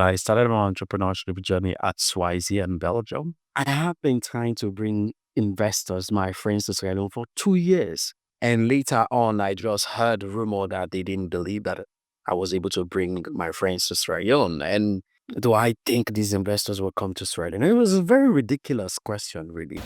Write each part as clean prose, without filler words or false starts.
I started my entrepreneurship journey at Swazi in Belgium. I have been trying to bring investors, my friends, to Sierra Leone for 2 years. And later on, I just heard rumor that they didn't believe that I was able to bring my friends to Sierra Leone. And do I think these investors will come to Sierra Leone? It was a very ridiculous question, really.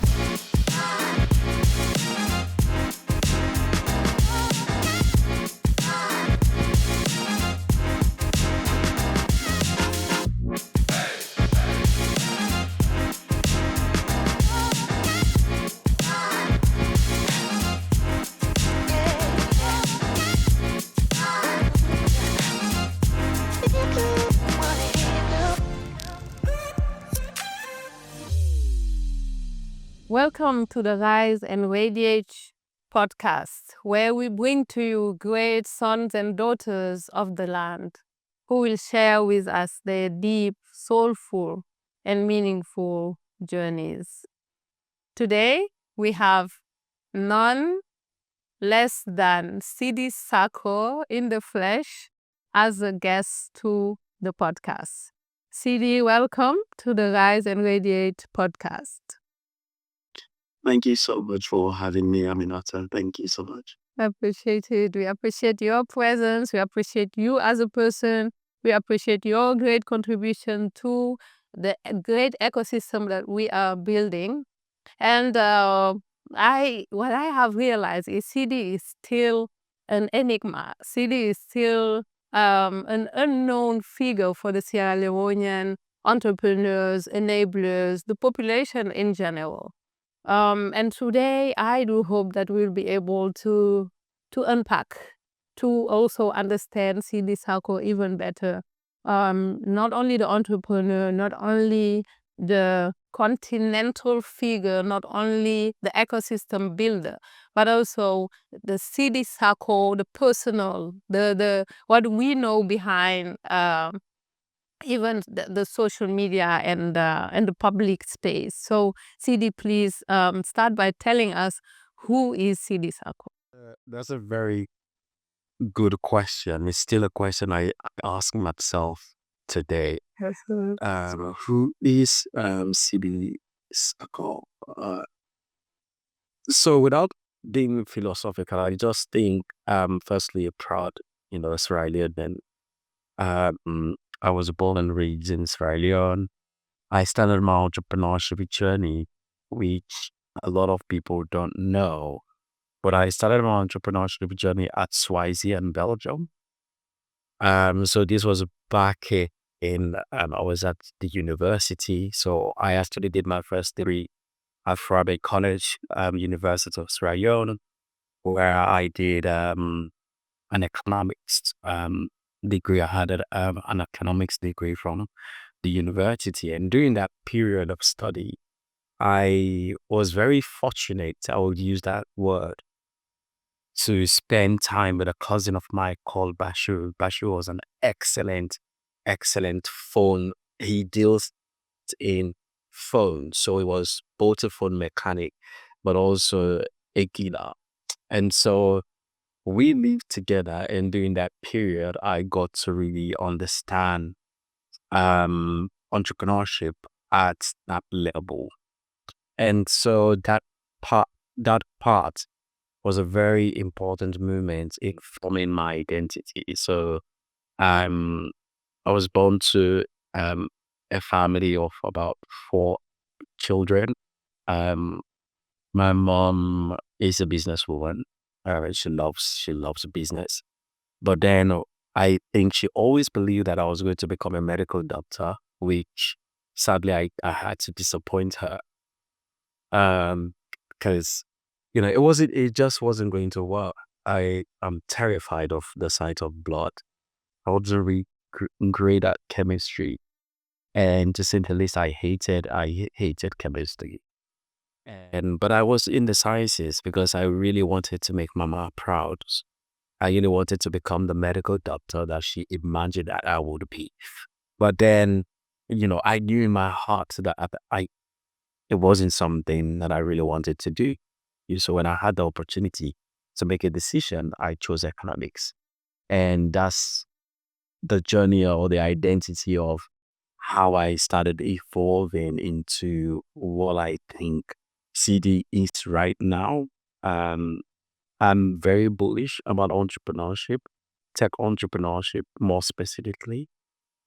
Welcome to the Rise and Radiate podcast, where we bring to you great sons and daughters of the land who will share with us their deep, soulful, and meaningful journeys. Today, we have none less than Sidi Saccoh in the flesh as a guest to the podcast. Sidi, welcome to the Rise and Radiate podcast. Thank you so much for having me, Aminata. Thank you so much. Appreciate it. We appreciate your presence. We appreciate you as a person. We appreciate your great contribution to the great ecosystem that we are building. And what I have realized is CD is still an enigma. CD is still an unknown figure for the Sierra Leonean entrepreneurs, enablers, the population in general. And today I do hope that we'll be able to unpack, to also understand Sidi Saccoh even better. Not only the entrepreneur, not only the continental figure, not only the ecosystem builder, but also the Sidi Saccoh, the personal, the what we know behind even the social media and the public space. So, Sidi, please start by telling us who is Sidi Saccoh. That's a very good question. It's still a question I ask myself today. Who is Sidi Saccoh? So without being philosophical, I just think firstly a proud, Sierra Leonean. I was born and raised in Sierra Leone. I started my entrepreneurship journey, which a lot of people don't know. But I started my entrepreneurship journey at Swazi in Belgium. So this was back in I was at the university. So I actually did my first degree at Radiate College, University of Sierra Leone, where I did an economics degree. I had an economics degree from the university, and during that period of study, I was very fortunate. I would use that word to spend time with a cousin of mine called Bashu. Bashu was an excellent phone. He deals in phones. So he was both a phone mechanic, but also a dealer. And so we lived together. And during that period, I got to really understand entrepreneurship at that level. And so that part was a very important moment in forming my identity. So I was born to a family of about 4 children. Um, my mom is a businesswoman. She loves business. But then I think she always believed that I was going to become a medical doctor, which sadly I had to disappoint her. Because it just wasn't going to work. I am terrified of the sight of blood. I wasn't really great at chemistry, and to say the least, I hated chemistry. But I was in the sciences because I really wanted to make Mama proud. I really wanted to become the medical doctor that she imagined that I would be. But then, I knew in my heart that it wasn't something that I really wanted to do. So when I had the opportunity to make a decision, I chose economics. And that's the journey or the identity of how I started evolving into what I think CD is right now. Um, I'm very bullish about entrepreneurship, tech entrepreneurship more specifically.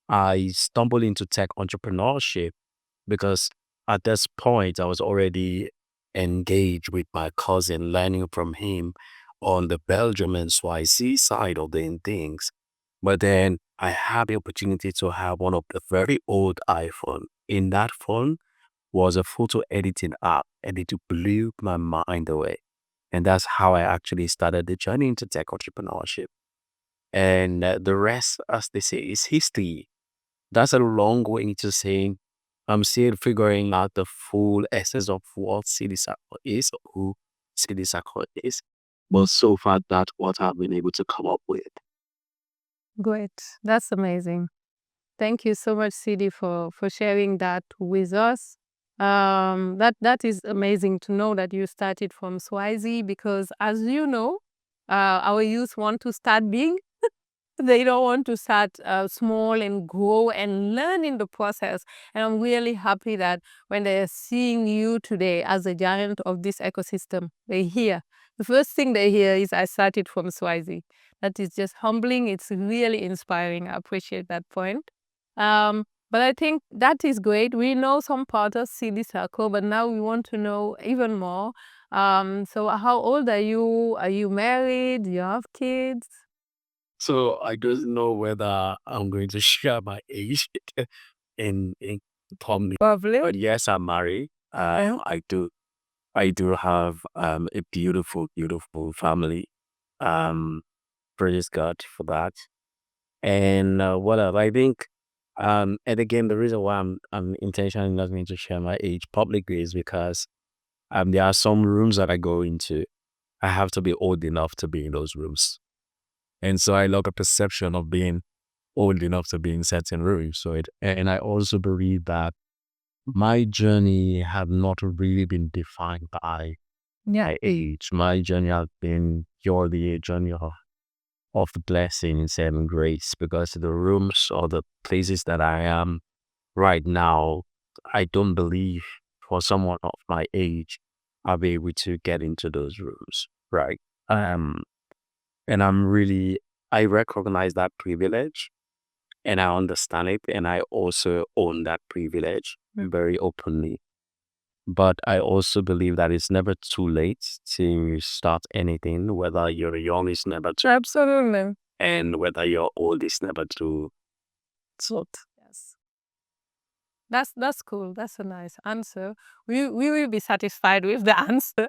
I stumbled into tech entrepreneurship because at this point I was already engaged with my cousin, learning from him on the Belgium and Swazi side of the things. But then I had the opportunity to have one of the very old iPhone. In that phone was a photo editing app, and it blew my mind away. And that's how I actually started the journey into tech entrepreneurship. And the rest, as they say, is history. That's a long way into saying I'm still figuring out the full essence of what Sidi Saccoh is, or who Sidi Saccoh is. But so far, that's what I've been able to come up with. Great. That's amazing. Thank you so much, Sidi, for sharing that with us. That is amazing to know that you started from Swazi because, as you know, our youth want to start big. They don't want to start small and grow and learn in the process. And I'm really happy that when they're seeing you today as a giant of this ecosystem, they hear. The first thing they hear is, I started from Swazi. That is just humbling. It's really inspiring. I appreciate that point. But I think that is great. We know some part of Sidi Saccoh, but now we want to know even more. So how old are you? Are you married? Do you have kids? So I don't know whether I'm going to share my age in public. Lovely. But yes, I'm married. I do have a beautiful, beautiful family. Um, Praise God for that. And what else? I think, and again, the reason why I'm intentionally not going to share my age publicly is because there are some rooms that I go into. I have to be old enough to be in those rooms, and so I love the perception of being old enough to be in certain rooms. So and I also believe that my journey had not really been defined by Yeah. my age. My journey has been purely a journey of blessings and grace, because the rooms or the places that I am right now, I don't believe for someone of my age I'll be able to get into those rooms, right? Um, and I recognize that privilege, and I understand it, and I also own that privilege very openly. But I also believe that it's never too late to start anything, whether you're young, it's never too, Absolutely. and whether you're old, it's never too. So Yes. That's cool. That's a nice answer. We will be satisfied with the answer.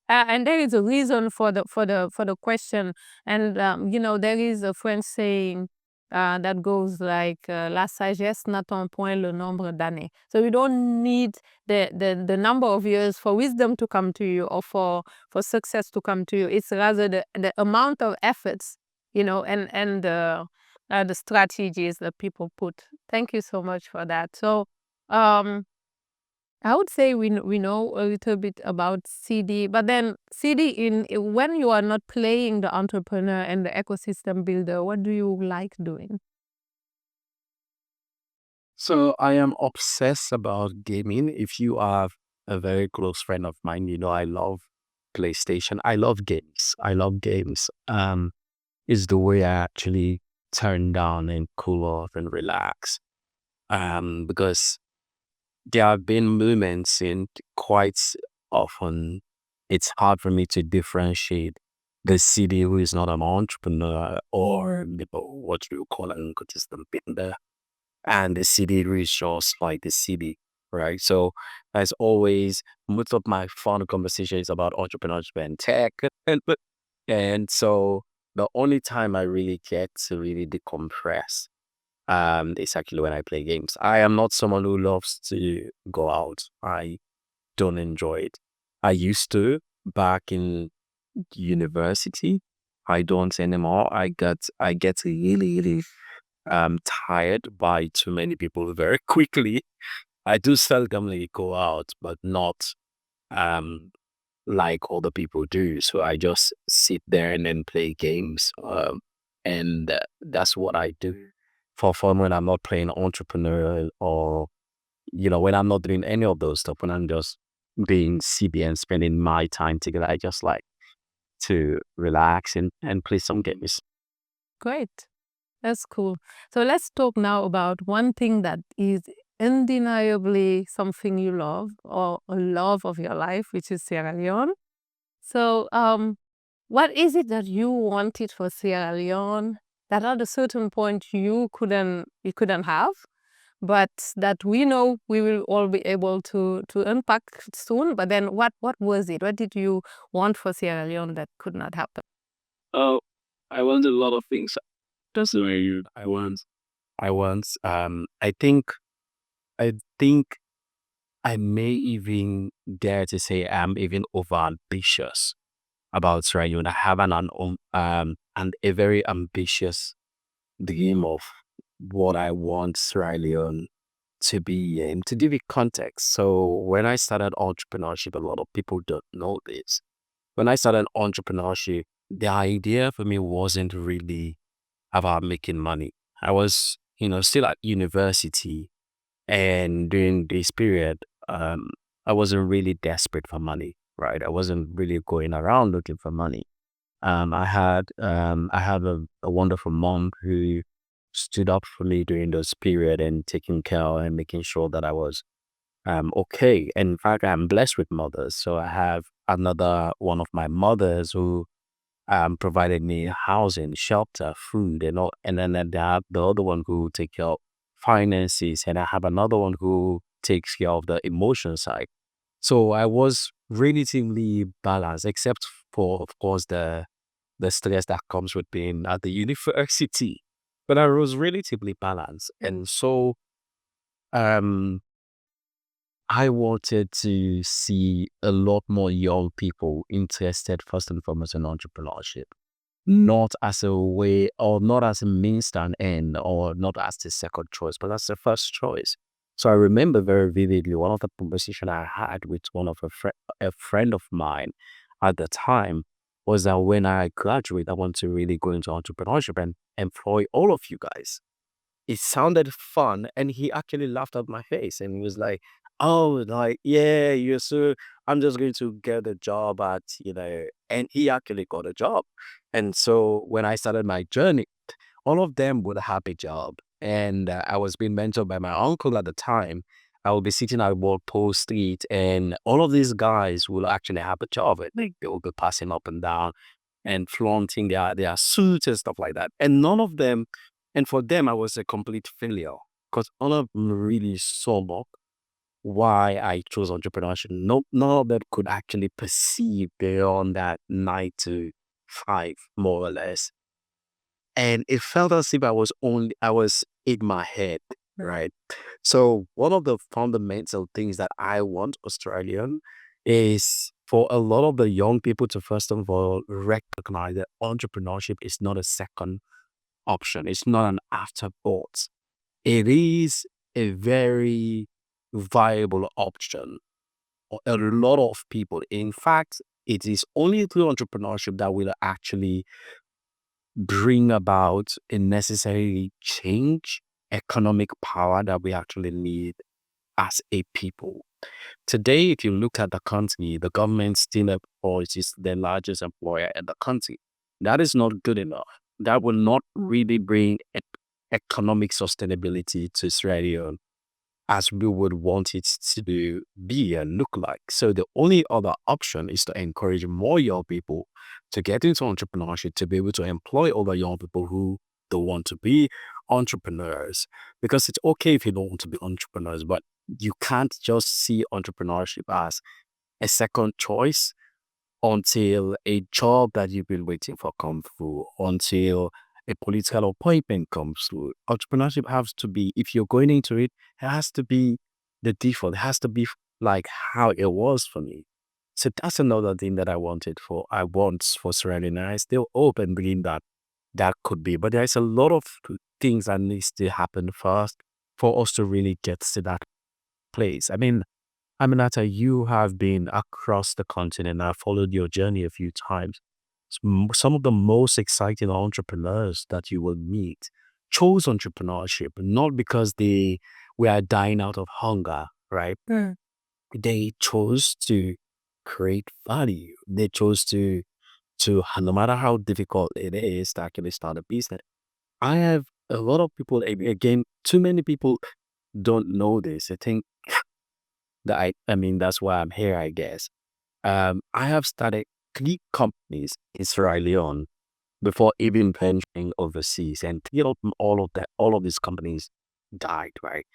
And there is a reason for the question. And there is a French saying that goes like la sagesse n'attend point le nombre d'années. So you don't need the number of years for wisdom to come to you, or for success to come to you. It's rather the amount of efforts, and the strategies that people put. Thank you so much for that. So um I would say we know a little bit about CD, but then CD, when you are not playing the entrepreneur and the ecosystem builder, what do you like doing? So I am obsessed about gaming. If you are a very close friend of mine, you know I love PlayStation. I love games. I love games. Is the way I actually turn down and cool off and relax. Because there have been moments in quite often it's hard for me to differentiate the city who is not an entrepreneur, or what you call an ecosystem builder, and the city is just like the city, right? So as always, most of my fun conversations about entrepreneurship and tech, and so the only time I really get to really decompress is actually when I play games. I am not someone who loves to go out. I don't enjoy it. I used to back in university. I don't anymore. I get really, really tired by too many people very quickly. I do seldomly go out, but not um like other people do. So I just sit there and then play games. And that's what I do for fun when I'm not playing entrepreneurial, or when I'm not doing any of those stuff, when I'm just being CB and spending my time together. I just like to relax and play some games. Great. That's cool. So let's talk now about one thing that is undeniably something you love or a love of your life, which is Sierra Leone. So, what is it that you wanted for Sierra Leone that at a certain point you couldn't have, but that we know we will all be able to unpack soon? But then, what was it? What did you want for Sierra Leone that could not happen? Oh, I want a lot of things. That's the way you. I think I may even dare to say I'm even over ambitious about trying. I have and a very ambitious dream of what I want Sierra Leone to be in. To give it context, so when I started entrepreneurship, a lot of people don't know this. When I started entrepreneurship, the idea for me wasn't really about making money. I was, still at university, and during this period, I wasn't really desperate for money, right? I wasn't really going around looking for money. I had a wonderful mom who stood up for me during those period and taking care and making sure that I was okay. And in fact, I'm blessed with mothers. So I have another one of my mothers who provided me housing, shelter, food, and all. And then I have the other one who take care of finances, and I have another one who takes care of the emotion side. So I was relatively balanced, except for, of course, the stress that comes with being at the university. But I was relatively balanced, and so um, I wanted to see a lot more young people interested first and foremost in entrepreneurship, not as a way, or not as a means to an end, or not as the second choice, but as the first choice. So I remember very vividly one of the conversation I had with one of a friend of mine at the time was that when I graduate, I want to really go into entrepreneurship and employ all of you guys. It sounded fun, and he actually laughed at my face and was like, "Oh, like, yeah, you're so I'm just going to get a job at," and he actually got a job. And so when I started my journey, all of them would have a job. And I was being mentored by my uncle at the time. I will be sitting at Walpole Street, and all of these guys will actually have a job. And they will be passing up and down and flaunting their suits and stuff like that. And none of them, and for them, I was a complete failure because none of them really saw why I chose entrepreneurship. No, none of them could actually perceive beyond that 9 to 5, more or less. And it felt as if I was in my head, right? So one of the fundamental things that I want Australian is for a lot of the young people to first of all recognize that entrepreneurship is not a second option. It's not an afterthought. It is a very viable option for a lot of people. In fact, it is only through entrepreneurship that will actually bring about a necessary change, economic power that we actually need as a people. Today, if you look at the country, the government still employs is the largest employer in the country. That is not good enough. That will not really bring economic sustainability to Australia as we would want it to be and look like. So the only other option is to encourage more young people to get into entrepreneurship, to be able to employ other young people who don't want to be entrepreneurs. Because it's okay if you don't want to be entrepreneurs, but you can't just see entrepreneurship as a second choice until a job that you've been waiting for comes through, until a political appointment comes through. Entrepreneurship has to be, if you're going into it, it has to be the default. It has to be like how it was for me. So that's another thing that I want for Serenity. And I still hope and believe that that could be. But there's a lot of things that needs to happen first for us to really get to that place. I mean, Aminata, you have been across the continent. I've followed your journey a few times. Some of the most exciting entrepreneurs that you will meet. chose entrepreneurship not because they were dying out of hunger, right? Mm. They chose to create value. They chose to no matter how difficult it is to actually start a business. I have a lot of people, again, too many people don't know this. I think that I mean, that's why I'm here, I guess. I have started 3 companies in Sierra Leone before even venturing overseas, and all of these companies died, right?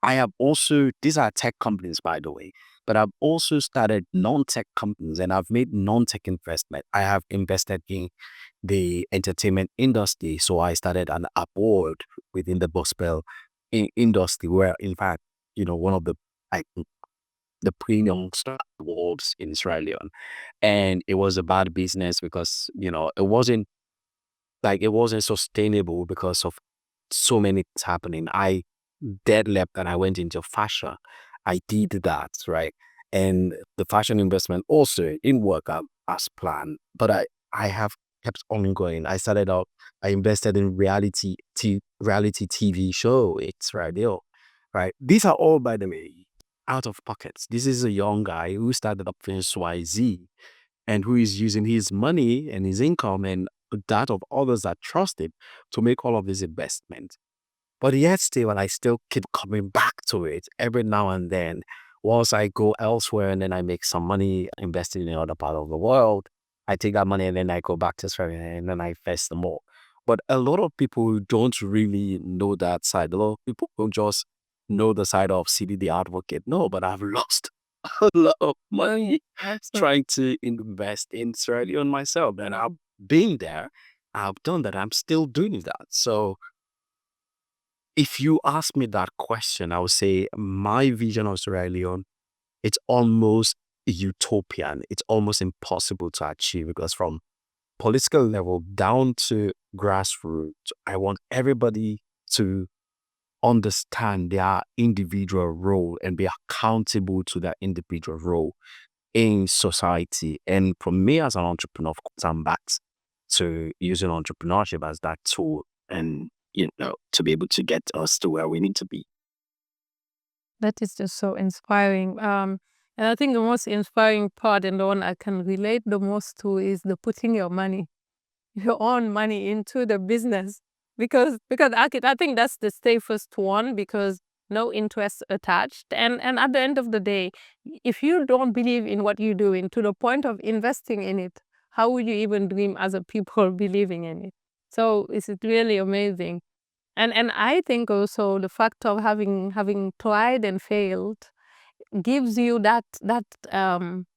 I have also, these are tech companies, by the way, but I've also started non-tech companies and I've made non-tech investment. I have invested in the entertainment industry. So I started an award within the gospel industry where, in fact, one of the, I think, the premium star awards in Israel. And it was a bad business because, it wasn't sustainable because of so many things happening. I dead left and I went into fashion. I did that, right? And the fashion investment also didn't work out as planned. But I have kept on going. I invested in reality TV show. It's radio, right? These are all, by the way, out of pockets. This is a young guy who started up YZ and who is using his money and his income and that of others that trust him to make all of these investments. But yet still, and I still keep coming back to it every now and then. Once I go elsewhere and then I make some money investing in another part of the world, I take that money and then I go back to Australia and then I invest some more. But a lot of people don't really know that side. A lot of people don't just know the side of Sidi the advocate. No, but I've lost a lot of money trying to invest in Australia myself. And I've been there. I've done that. I'm still doing that. So if you ask me that question, I would say my vision of Sierra Leone, it's almost utopian. It's almost impossible to achieve because from political level down to grassroots, I want everybody to understand their individual role and be accountable to their individual role in society. And for me as an entrepreneur, of course, I'm back to using entrepreneurship as that tool and, to be able to get us to where we need to be. That is just so inspiring. And I think the most inspiring part and the one I can relate the most to is the putting your own money into the business because I think that's the safest one because no interest attached and at the end of the day, if you don't believe in what you're doing to the point of investing in it, how would you even dream as a people believing in it? So it's really amazing. And I think also the fact of having tried and failed gives you that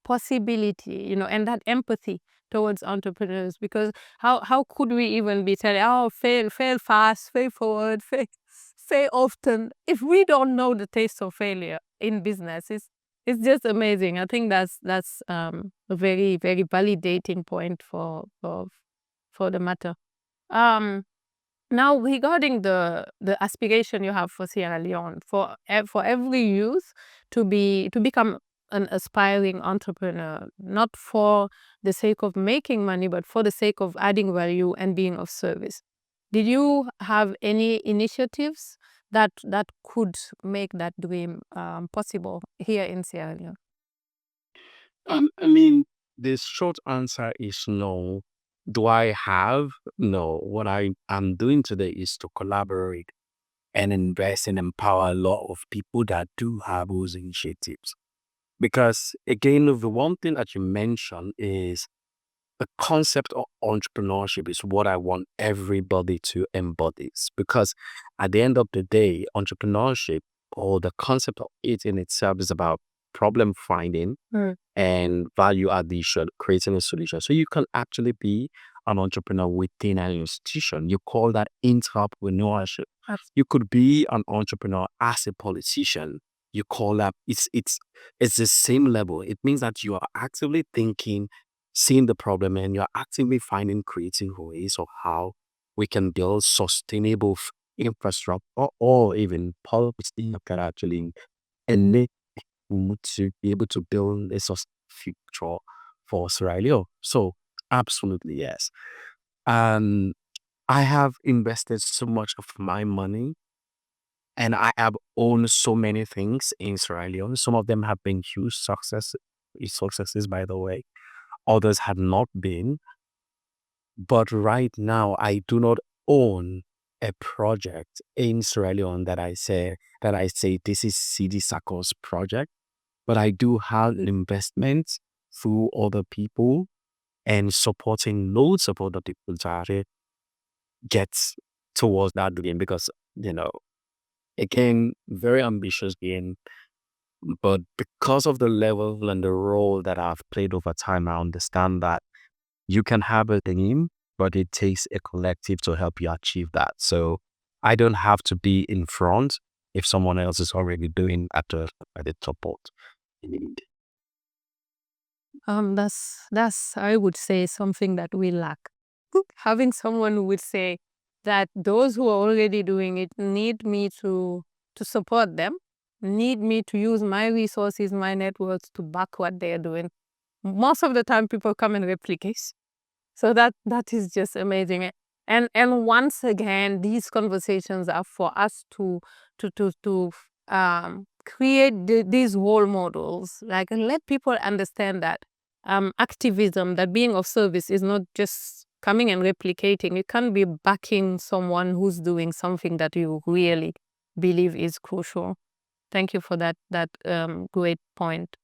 possibility, and that empathy towards entrepreneurs. Because how could we even be telling, oh, fail fast, fail forward, fail often, if we don't know the taste of failure in business? It's just amazing. I think that's a very very validating point for the matter. Um, Now, regarding the aspiration you have for Sierra Leone, for every youth to become an aspiring entrepreneur, not for the sake of making money, but for the sake of adding value and being of service. Did you have any initiatives that could make that dream possible here in Sierra Leone? I mean, the short answer is no. Do I have? No. What I am doing today is to collaborate and invest and empower a lot of people that do have those initiatives. Because again, the one thing that you mentioned is the concept of entrepreneurship is what I want everybody to embody. Because at the end of the day, entrepreneurship or the concept of it in itself is about problem finding Mm. and value addition, creating a solution. So you can actually be an entrepreneur within an institution. You call that entrepreneurship. You could be an entrepreneur as a politician. You call that it's the same level. It means that you are actively thinking, seeing the problem, and you're actively finding creative ways of how we can build sustainable infrastructure or even policy that can actually enable to be able to build a sustainable future for Sierra Leone. So absolutely yes. Um, I have invested so much of my money and I have owned so many things in Sierra Leone. Some of them have been successes, by the way. Others have not been. But right now, I do not own a project in Sierra Leone that I say this is Sidi Saccoh's project. But I do have investments through other people and supporting loads of other people to actually get towards that dream because, you know, again, very ambitious game. But because of the level and the role that I've played over time, I understand that you can have a dream, but it takes a collective to help you achieve that. So I don't have to be in front if someone else is already doing at the top of it. That's I would say something that we lack. Having someone who would say that those who are already doing it need me to support them, need me to use my resources, my networks to back what they're doing. Most of the time, people come and replicate. So that is just amazing. And once again, these conversations are for us to create these role models, like, and let people understand that activism, that being of service, is not just coming and replicating. It can be backing someone who's doing something that you really believe is crucial. Thank you for that great point.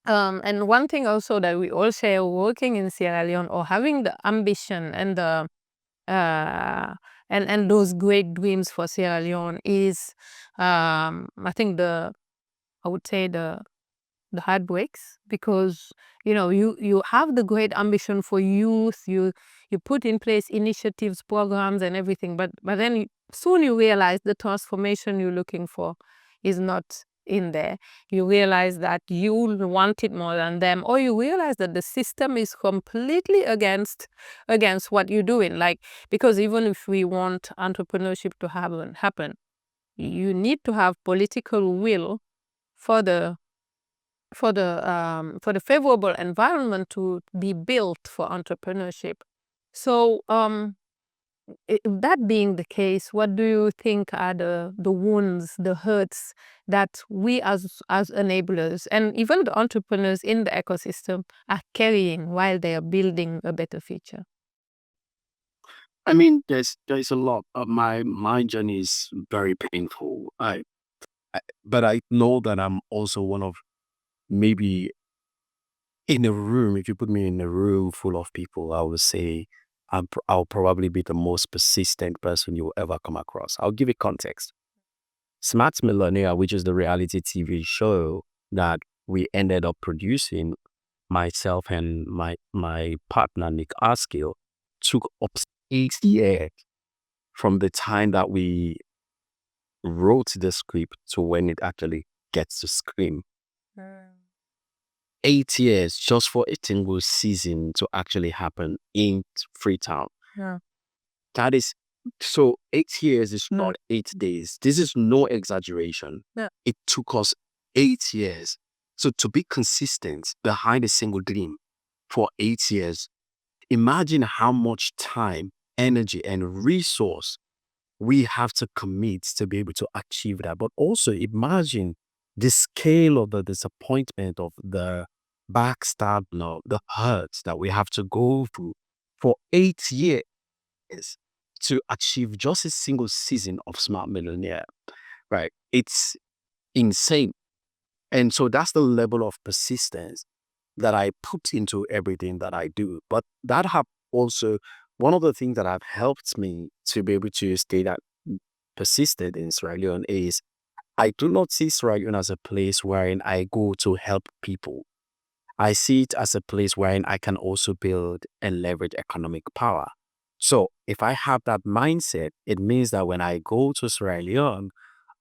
And one thing also that we all share working in Sierra Leone, or having the ambition and the uh, and those great dreams for Sierra Leone, is I think I would say the heartbreaks, because you have the great ambition for youth. You put in place initiatives, programs, and everything, but then soon you realize the transformation you're looking for is not in there. You realize that you want it more than them, or you realize that the system is completely against what you're doing. Like, because even if we want entrepreneurship to happen, you need to have political will for the favorable environment to be built for entrepreneurship. So, that being the case, what do you think are the wounds, the hurts that we as enablers and even the entrepreneurs in the ecosystem are carrying while they are building a better future? I mean, there's a lot. My journey is very painful. But I know that I'm also one of, maybe, in a room. If you put me in a room full of people, I would say I'll probably be the most persistent person you will ever come across. I'll give it context. Smart Millionaire, which is the reality TV show that we ended up producing, myself and my partner Nick Askill, took up 8 years from the time that we wrote the script to when it actually gets to screen. 8 years just for a single season to actually happen in Freetown. Yeah. That is, so 8 years is not 8 days. This is no exaggeration. Yeah. It took us 8 years. So to be consistent behind a single dream for 8 years, imagine how much time, energy, and resource we have to commit to be able to achieve that. But also imagine the scale of the disappointment, of the backstab, the hurts that we have to go through for 8 years to achieve just a single season of Smart Millionaire, right? It's insane. And so that's the level of persistence that I put into everything that I do. But that have also, one of the things that have helped me to be able to stay that persisted in Sierra Leone is, I do not see Sierra Leone as a place wherein I go to help people. I see it as a place wherein I can also build and leverage economic power. So if I have that mindset, it means that when I go to Sierra Leone,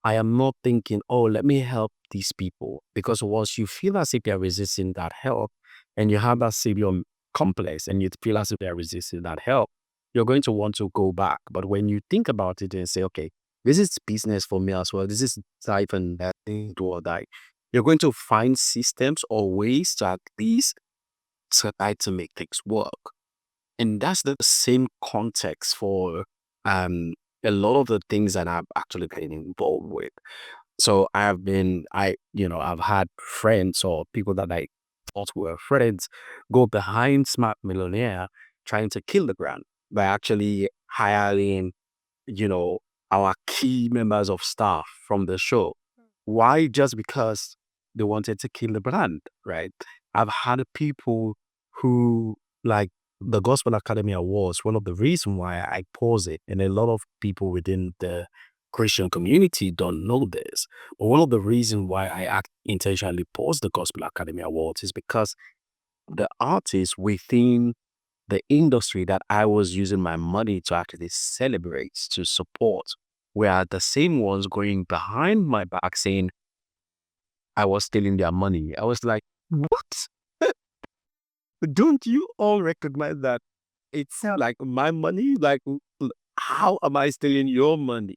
I am not thinking, oh, let me help these people. Because once you feel as if they're resisting that help, and you have that savior complex, and you feel as if they're resisting that help, you're going to want to go back. But when you think about it and say, okay, this is business for me as well, this is type and that thing, do or die, you're going to find systems or ways to at least try to make things work. And that's the same context for a lot of the things that I've actually been involved with. So I've had friends or people that I thought were friends go behind Smart Millionaire trying to kill the brand by actually hiring, you know, our key members of staff from the show. Why? Just because they wanted to kill the brand, right? I've had people who, like, the Gospel Academy Awards, one of the reasons why I pause it, and a lot of people within the Christian community don't know this, but one of the reasons why I intentionally pause the Gospel Academy Awards is because the artists within the industry that I was using my money to actually celebrate, to support, were the same ones going behind my back saying I was stealing their money. I was like, what? Don't you all recognize that it's like my money? Like, how am I stealing your money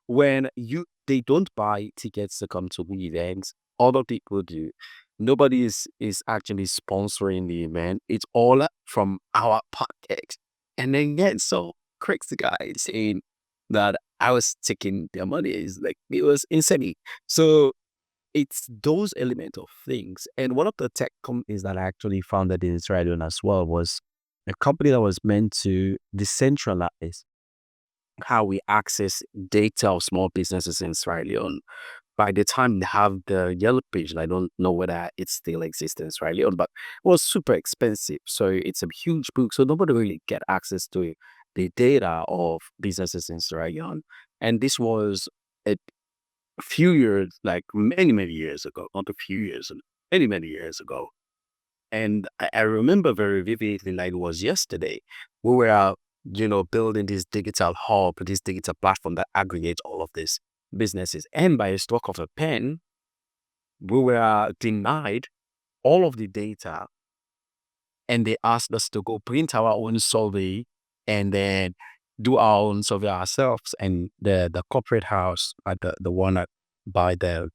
when they don't buy tickets to come to the events? Other people do. Nobody is actually sponsoring the event. It's all from our pocket. And then get so crazy guy saying that I was taking their money. Is like, it was insane. So it's those element of things. And one of the tech companies that I actually founded in Israel as well was a company that was meant to decentralize how we access data of small businesses in Sierra Leone. By the time they have the yellow page, and I don't know whether it still exists in Sierra Leone, but it was super expensive. So it's a huge book. So nobody really get access to it, the data of businesses in Sierra Leone. And this was a few years, like many, many years ago, not a few years, many, many years ago. And I remember very vividly, like it was yesterday, we were, building this digital hub, this digital platform that aggregates all of these businesses. And by a stroke of a pen, we were denied all of the data, and they asked us to go print our own survey and then do our own survey ourselves. And the corporate house, the one by the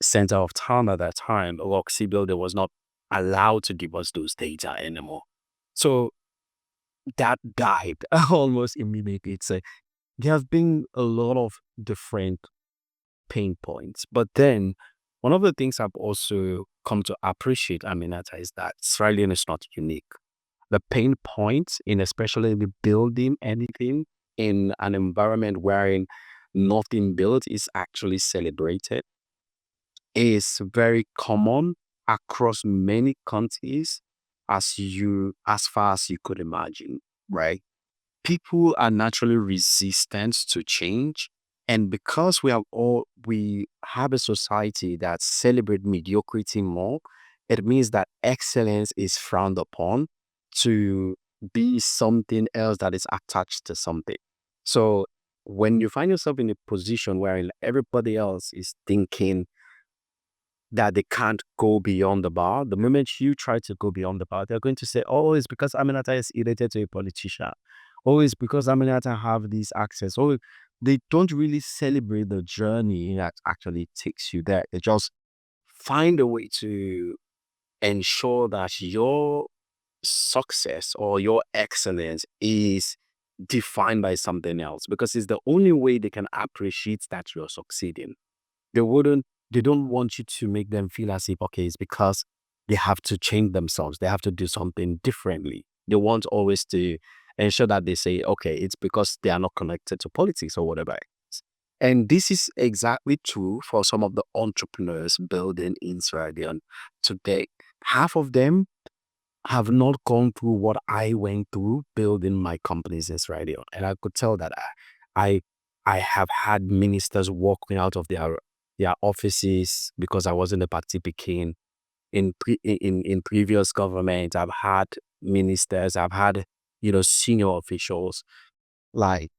center of town at that time, Roxy Builder, was not allowed to give us those data anymore. So that died almost immediately. There have been a lot of different pain points. But then one of the things I've also come to appreciate, Aminata, is that Australian is not unique. The pain points in especially the building anything in an environment wherein nothing built is actually celebrated is very common across many countries as far as you could imagine, right? People are naturally resistant to change. And because we have a society that celebrate mediocrity more, it means that excellence is frowned upon to be something else that is attached to something. So when you find yourself in a position where everybody else is thinking that they can't go beyond the bar, the moment you try to go beyond the bar, they're going to say, oh, it's because Aminata is related to a politician. Oh, it's because Aminata have this access. Oh, they don't really celebrate the journey that actually takes you there. They just find a way to ensure that your success or your excellence is defined by something else, because it's the only way they can appreciate that you're succeeding. They wouldn't, they don't want you to make them feel as if, okay, it's because they have to change themselves. They have to do something differently. They want always to ensure that they say, okay, it's because they are not connected to politics or whatever it is. And this is exactly true for some of the entrepreneurs building in Sierra Leone today. Half of them have not gone through what I went through building my companies in Sierra Leone. And I could tell that I I have had ministers walk me out of their offices because I wasn't a party picking in previous government. I've had ministers, I've had, senior officials, like,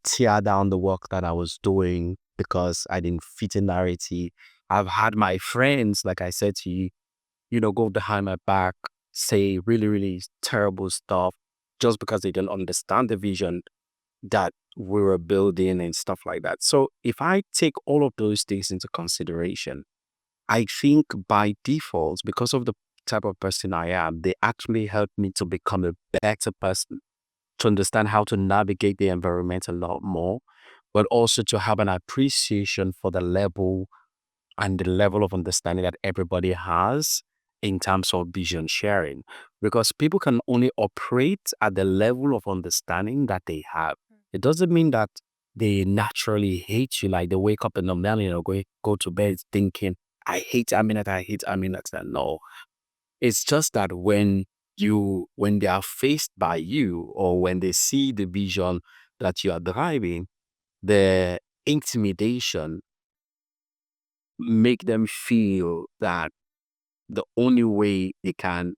tear down the work that I was doing because I didn't fit in narrative. I've had my friends, like I said to you, go behind my back, say really, really terrible stuff just because they didn't understand the vision that we were building and stuff like that. So if I take all of those things into consideration, I think by default, because of the type of person I am, they actually helped me to become a better person, to understand how to navigate the environment a lot more, but also to have an appreciation for the level and the level of understanding that everybody has in terms of vision sharing. Because people can only operate at the level of understanding that they have. It doesn't mean that they naturally hate you, like they wake up in the morning or go to bed thinking, I hate Aminat, I hate Aminat. No. It's just that when they are faced by you, or when they see the vision that you are driving, the intimidation make them feel that the only way they can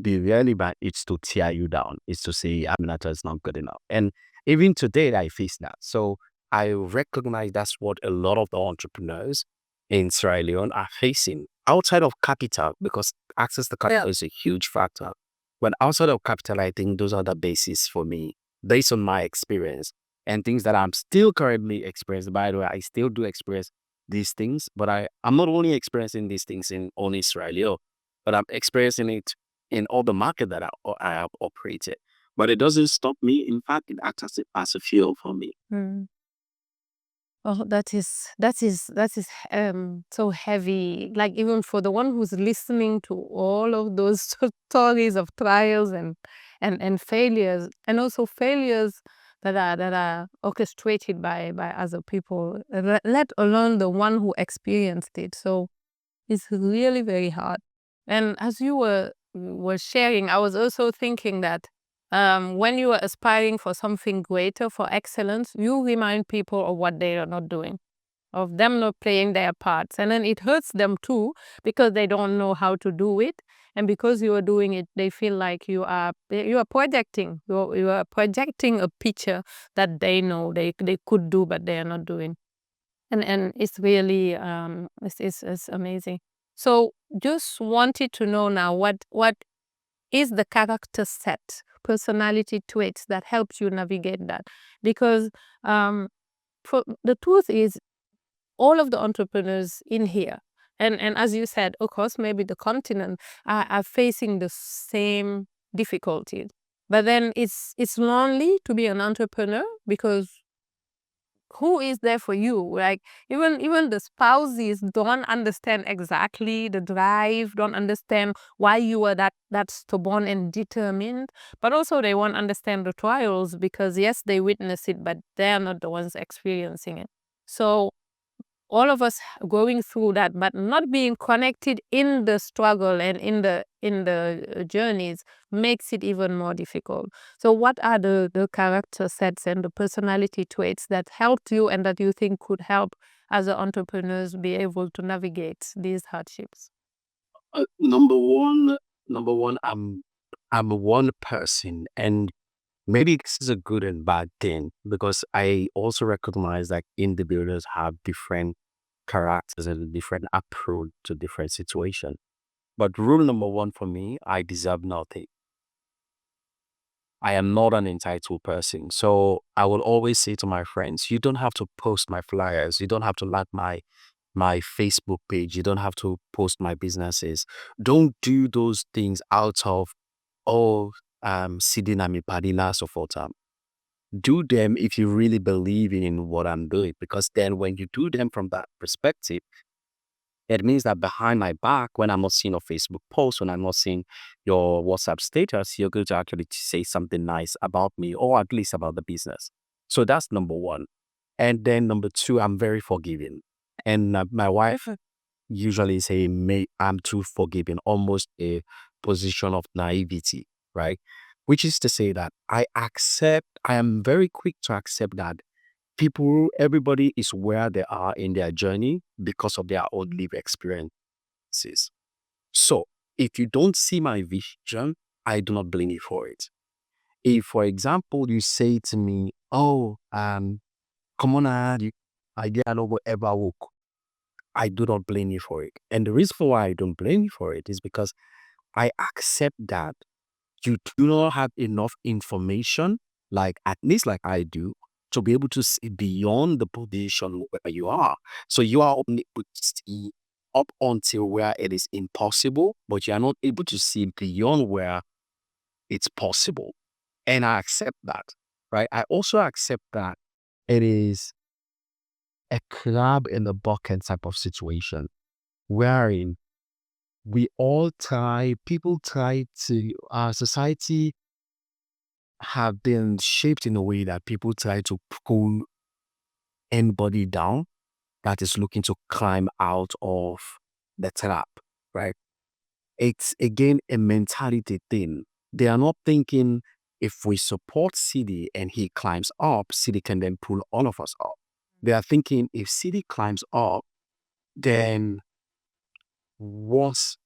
be really bad is to tear you down, is to say Aminata is not good enough. And even today I face that. So I recognize that's what a lot of the entrepreneurs in Sierra Leone are facing outside of capital, because access to capital is a huge factor. But outside of capital, I think those are the basis for me, based on my experience and things that I'm still currently experiencing. By the way, I still do experience these things, but I'm not only experiencing these things in only Sierra Leone, but I'm experiencing it in all the market that I have operated. But it doesn't stop me. In fact, it acts as a fuel for me. Mm. Oh, that is so heavy. Like even for the one who's listening to all of those stories of trials and failures, and also failures that are orchestrated by other people, let alone the one who experienced it. So it's really very hard. And as you were sharing, I was also thinking that when you are aspiring for something greater, for excellence, you remind people of what they are not doing, of them not playing their parts. And then it hurts them too, because they don't know how to do it. And because you are doing it, they feel like you are projecting. You are projecting a picture that they know they could do, but they are not doing. And it's really it's amazing. So just wanted to know now, what is the character set, personality traits that helps you navigate that? Because for the truth is, all of the entrepreneurs in here, and as you said, of course, maybe the continent are facing the same difficulties. But then it's lonely to be an entrepreneur, because who is there for you? Like even the spouses don't understand exactly the drive, don't understand why you are that stubborn and determined. But also they won't understand the trials, because yes, they witness it, but they're not the ones experiencing it. So all of us going through that, but not being connected in the struggle and in the journeys makes it even more difficult. So what are the character sets and the personality traits that helped you and that you think could help other entrepreneurs be able to navigate these hardships? Number one, I'm one person, and maybe this is a good and bad thing, because I also recognize that individuals have different characters and a different approach to different situations. But rule number one for me, I deserve nothing. I am not an entitled person. So I will always say to my friends, you don't have to post my flyers. You don't have to like my Facebook page. You don't have to post my businesses. Don't do those things out of, oh, Sidi Nami Padina, so forth. Do them if you really believe in what I'm doing. Because then when you do them from that perspective, it means that behind my back, when I'm not seeing your Facebook post, when I'm not seeing your WhatsApp status, you're going to actually say something nice about me, or at least about the business. So that's number one. And then number two, I'm very forgiving. And my wife usually say, I'm too forgiving, almost a position of naivety, right? Which is to say that I am very quick to accept that everybody is where they are in their journey because of their own life experiences. So if you don't see my vision, I do not blame you for it. If, for example, you say to me, oh, come on, I did not ever work, I do not blame you for it. And the reason why I don't blame you for it is because I accept that you do not have enough information, like at least like I do, to be able to see beyond the position where you are. So you are only able to see up until where it is impossible, but you are not able to see beyond where it's possible. And I accept that, right? I also accept that it is a crab in the bucket type of situation wherein people try to, our society have been shaped in a way that people try to pull anybody down that is looking to climb out of the trap, right? It's again a mentality thing. They are not thinking if we support CD and he climbs up, CD can then pull all of us up. They are thinking if CD climbs up, then what's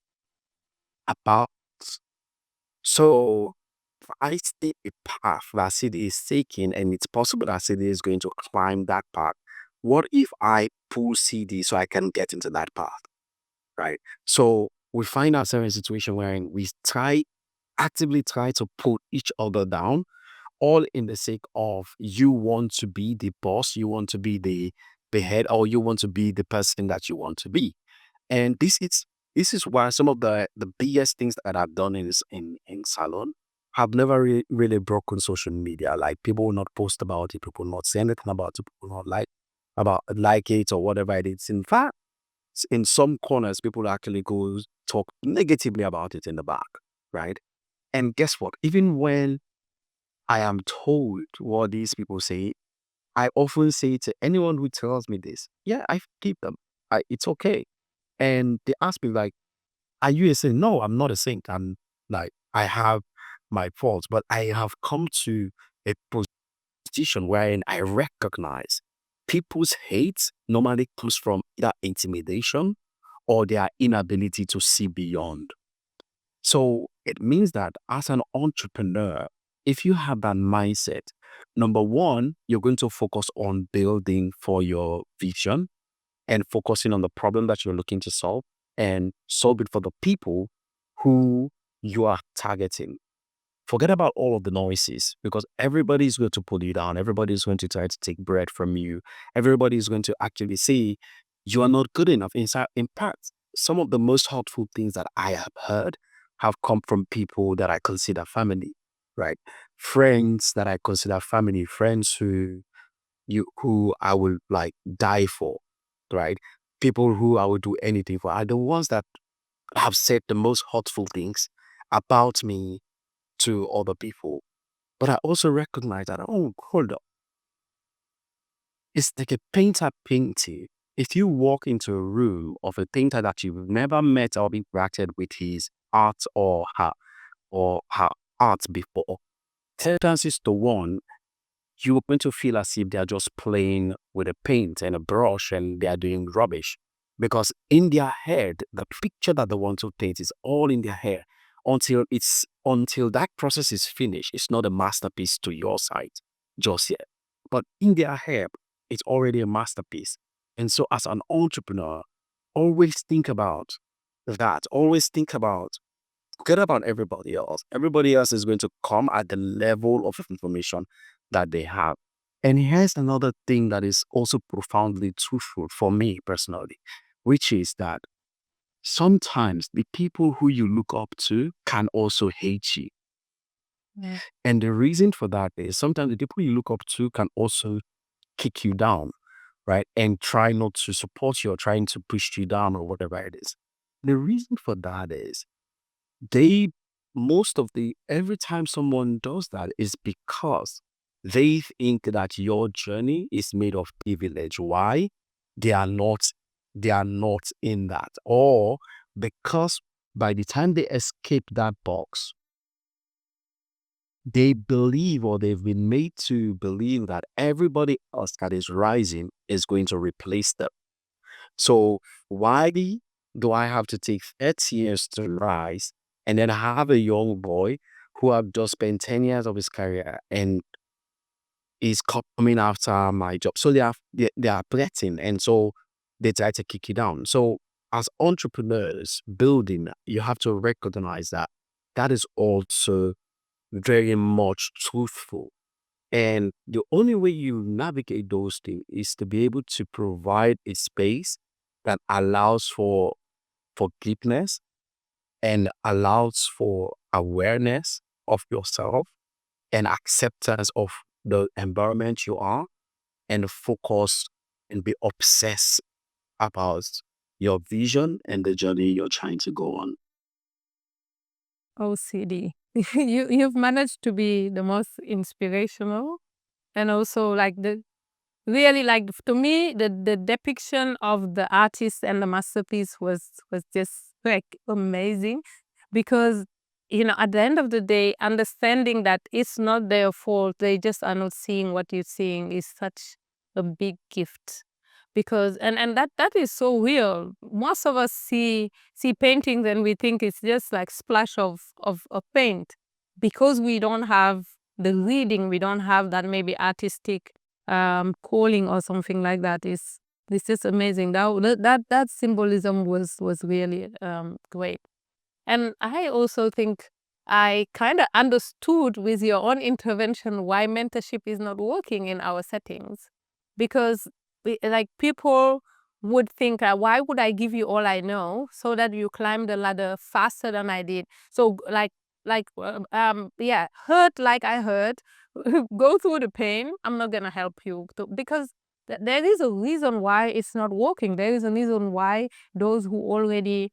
about? So if I see a path that CD is taking and it's possible that CD is going to climb that path, what if I pull CD so I can get into that path? Right. So we find ourselves in a situation where we actively try to put each other down, all in the sake of you want to be the boss, you want to be the head, or you want to be the person that you want to be. And this is why some of the biggest things that I've done in salon have never really broken social media. Like people will not post about it, people will not say anything about it, people will not like it or whatever it is. In fact, in some corners, people actually go talk negatively about it in the back, right? And guess what? Even when I am told what these people say, I often say to anyone who tells me this, yeah, I forgive them. It's okay. And they ask me like, are you a saint? No, I'm not a saint. I'm like, I have my faults, but I have come to a position wherein I recognize people's hate normally comes from either intimidation or their inability to see beyond. So it means that as an entrepreneur, if you have that mindset, number one, you're going to focus on building for your vision and focusing on the problem that you're looking to solve and solve it for the people who you are targeting. Forget about all of the noises because everybody is going to pull you down. Everybody is going to try to take bread from you. Everybody is going to actually say you are not good enough. In fact, some of the most hurtful things that I have heard have come from people that I consider family, right? Friends that I consider family, friends who I will like die for, right? People who I would do anything for are the ones that have said the most hurtful things about me to other people. But I also recognize that, oh, hold up. It's like a painter painting. If you walk into a room of a painter that you've never met or interacted with his art or her art before, tendencies to one, you're going to feel as if they're just playing with a paint and a brush and they're doing rubbish. Because in their head, the picture that they want to paint is all in their head until that process is finished. It's not a masterpiece to your sight just yet. But in their head, it's already a masterpiece. And so as an entrepreneur, always think about that. Always think about forget about everybody else. Everybody else is going to come at the level of information that they have. And here's another thing that is also profoundly truthful for me personally, which is that sometimes the people who you look up to can also hate you. Yeah. And the reason for that is sometimes the people you look up to can also kick you down, right? And try not to support you or trying to push you down or whatever it is. The reason for that is they most of the every time someone does that is because they think that your journey is made of privilege. Why? They are not they are not in that. Or because by the time they escape that box, they believe or they've been made to believe that everybody else that is rising is going to replace them. So why do I have to take 30 years to rise and then have a young boy who have just spent 10 years of his career and is coming after my job? So they are threatening and so they try to kick you down. So as entrepreneurs building, you have to recognize that that is also very much truthful. And the only way you navigate those things is to be able to provide a space that allows for forgiveness and allows for awareness of yourself and acceptance of the environment you are, and focus and be obsessed about your vision and the journey you're trying to go on. Oh, CD. You've managed to be the most inspirational, and also like the really, like, to me, the depiction of the artist and the masterpiece was just like amazing, because at the end of the day, understanding that it's not their fault, they just are not seeing what you're seeing, is such a big gift. Because and that is so real. Most of us see paintings and we think it's just like splash of paint, because we don't have the reading, we don't have that maybe artistic calling or something like that. Is It's just amazing. That symbolism was really great. And I also think I kind of understood with your own intervention why mentorship is not working in our settings. Because like, people would think, why would I give you all I know so that you climb the ladder faster than I did? So yeah, hurt like I hurt, go through the pain. I'm not gonna help you because there is a reason why it's not working. There is a reason why those who already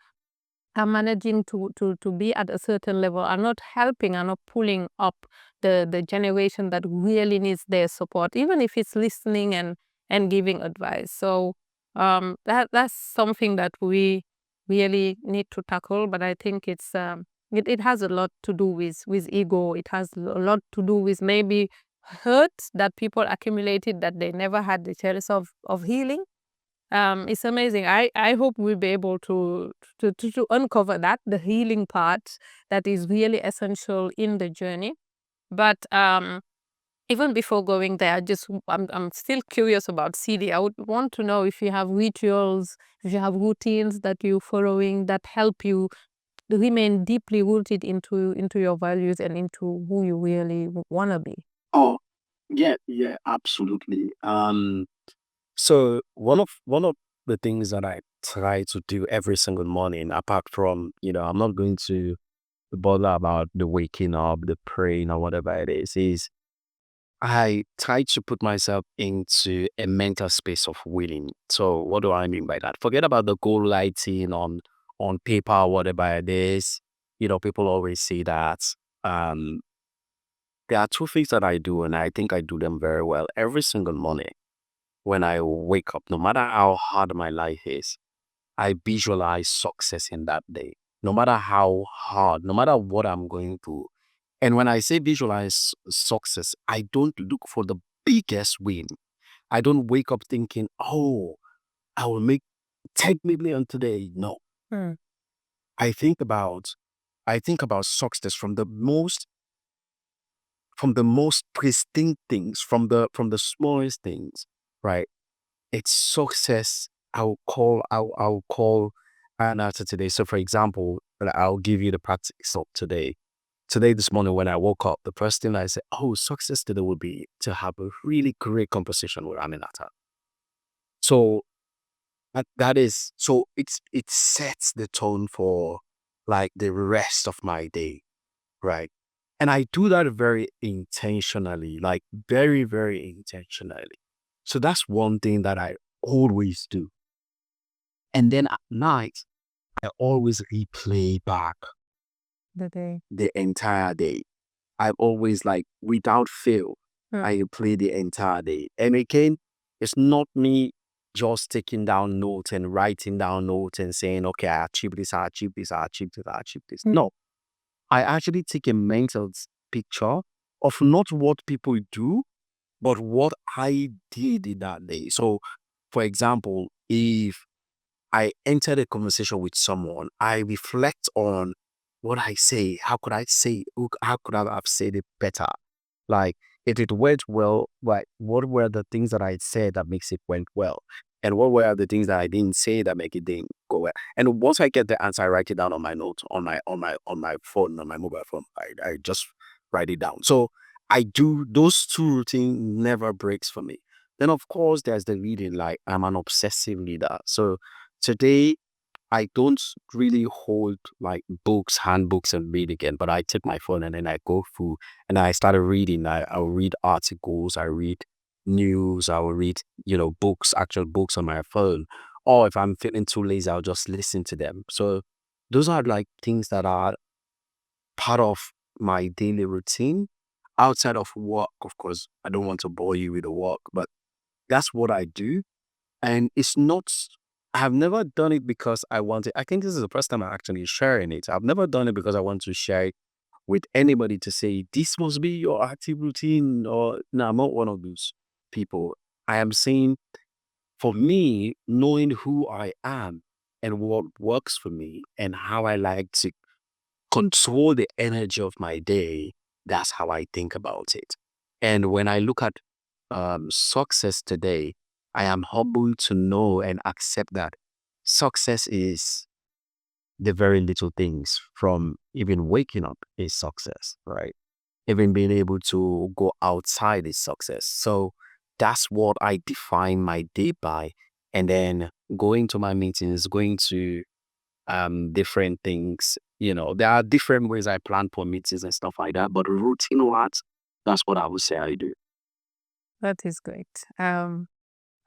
are managing to be at a certain level are not helping, are not pulling up the generation that really needs their support, even if it's listening and giving advice. So that's something that we really need to tackle. But I think it has a lot to do with ego. It has a lot to do with maybe hurt that people accumulated that they never had the chance of healing. It's amazing. I hope we'll be able to uncover that, the healing part that is really essential in the journey. But even before going there, I'm still curious about CD. I would want to know if you have rituals, if you have routines that you're following that help you remain deeply rooted into your values and into who you really want to be. Oh, yeah, yeah, absolutely. So one of the things that I try to do every single morning, apart from, I'm not going to bother about the waking up, the praying, or whatever it is I try to put myself into a mental space of willing. So what do I mean by that? Forget about the goal lighting on paper, whatever it is. People always say that. Um, there are two things that I do, and I think I do them very well every single morning when I wake up. No matter how hard my life is, I visualize success in that day. No matter how hard, no matter what I'm going through. And when I say visualize success, I don't look for the biggest win. I don't wake up thinking, oh, I will make 10 million today. No. Hmm. I think about I think about success from the most pristine things, from the smallest things, right? It's success. I'll call an answer today. So for example, I'll give you the practice of today. Today, this morning, when I woke up, the first thing I said, oh, success today would be to have a really great conversation with Aminata. So it sets the tone for like the rest of my day, right? And I do that very intentionally, like very, very intentionally. So that's one thing that I always do. And then at night, I always replay back The day. the entire day. I always like without fail, Hmm. I play the entire day. And again, it's not me just taking down notes and writing down notes and saying, okay, I achieved this, I achieved this, I achieved this, I achieved this. Hmm. No, I actually take a mental picture of not what people do, but what I did in that day. So, for example, if I enter a conversation with someone, I reflect on what I say. How could I say? How could I have said it better? Like, if it went well, like, what were the things that I said that makes it went well? And what were the things that I didn't say that make it didn't go well? And once I get the answer, I write it down on my note, on my phone, on my mobile phone. I just write it down. So I do those two routines never breaks for me. Then of course there's the reading. Like I'm an obsessive reader. So Today, I don't really hold like books, handbooks, and read again, but I take my phone and then I go through and I started reading. I'll read articles, I read news, I will read, books, actual books on my phone. Or if I'm feeling too lazy, I'll just listen to them. So those are like things that are part of my daily routine outside of work. Of course, I don't want to bore you with the work, but that's what I do. And it's not, I have never done it because I want it. I think this is the first time I'm actually sharing it. I've never done it because I want to share it with anybody to say, this must be your active routine. Or, no, I'm not one of those people. I am saying, for me, knowing who I am and what works for me and how I like to control the energy of my day, that's how I think about it. And when I look at success today, I am humbled to know and accept that success is the very little things, from even waking up is success, right? Even being able to go outside is success. So that's what I define my day by. And then going to my meetings, going to different things. There are different ways I plan for meetings and stuff like that. But routine wise, that's what I would say I do. That is great.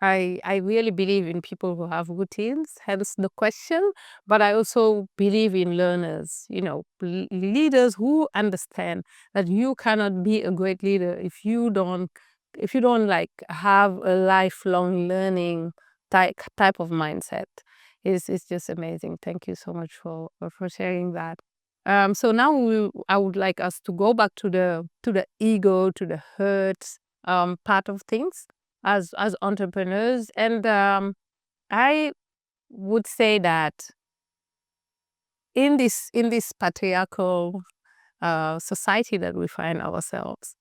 I really believe in people who have routines, hence the question. But I also believe in learners, leaders who understand that you cannot be a great leader if you don't like have a lifelong learning type of mindset. It's just amazing. Thank you so much for sharing that. So now I would like us to go back to the ego, to the hurt part of things as entrepreneurs. And I would say that in this patriarchal society that we find ourselves,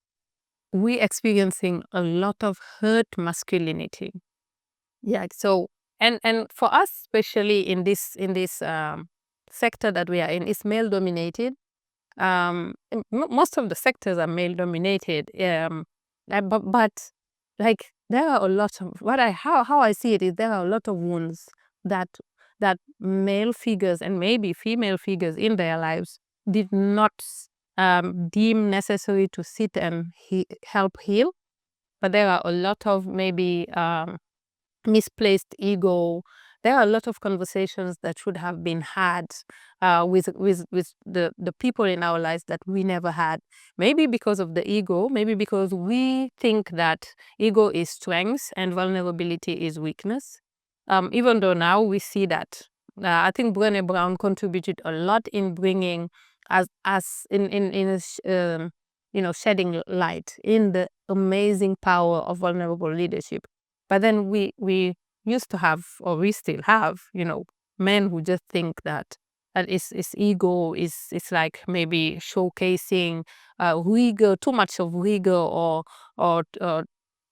we experiencing a lot of hurt masculinity. Yeah. So and for us, especially in this sector that we are in, is male dominated. Most of the sectors are male dominated. But like there are a lot of how I see it is there are a lot of wounds that male figures and maybe female figures in their lives did not deem necessary to sit and help heal. But there are a lot of maybe misplaced ego. There are a lot of conversations that should have been had with the people in our lives that we never had. Maybe because of the ego, maybe because we think that ego is strength and vulnerability is weakness. Even though now we see that. I think Brené Brown contributed a lot in bringing as in a shedding light in the amazing power of vulnerable leadership. But then we used to have, or we still have, men who just think that is ego is like maybe showcasing rigor, too much of rigor, or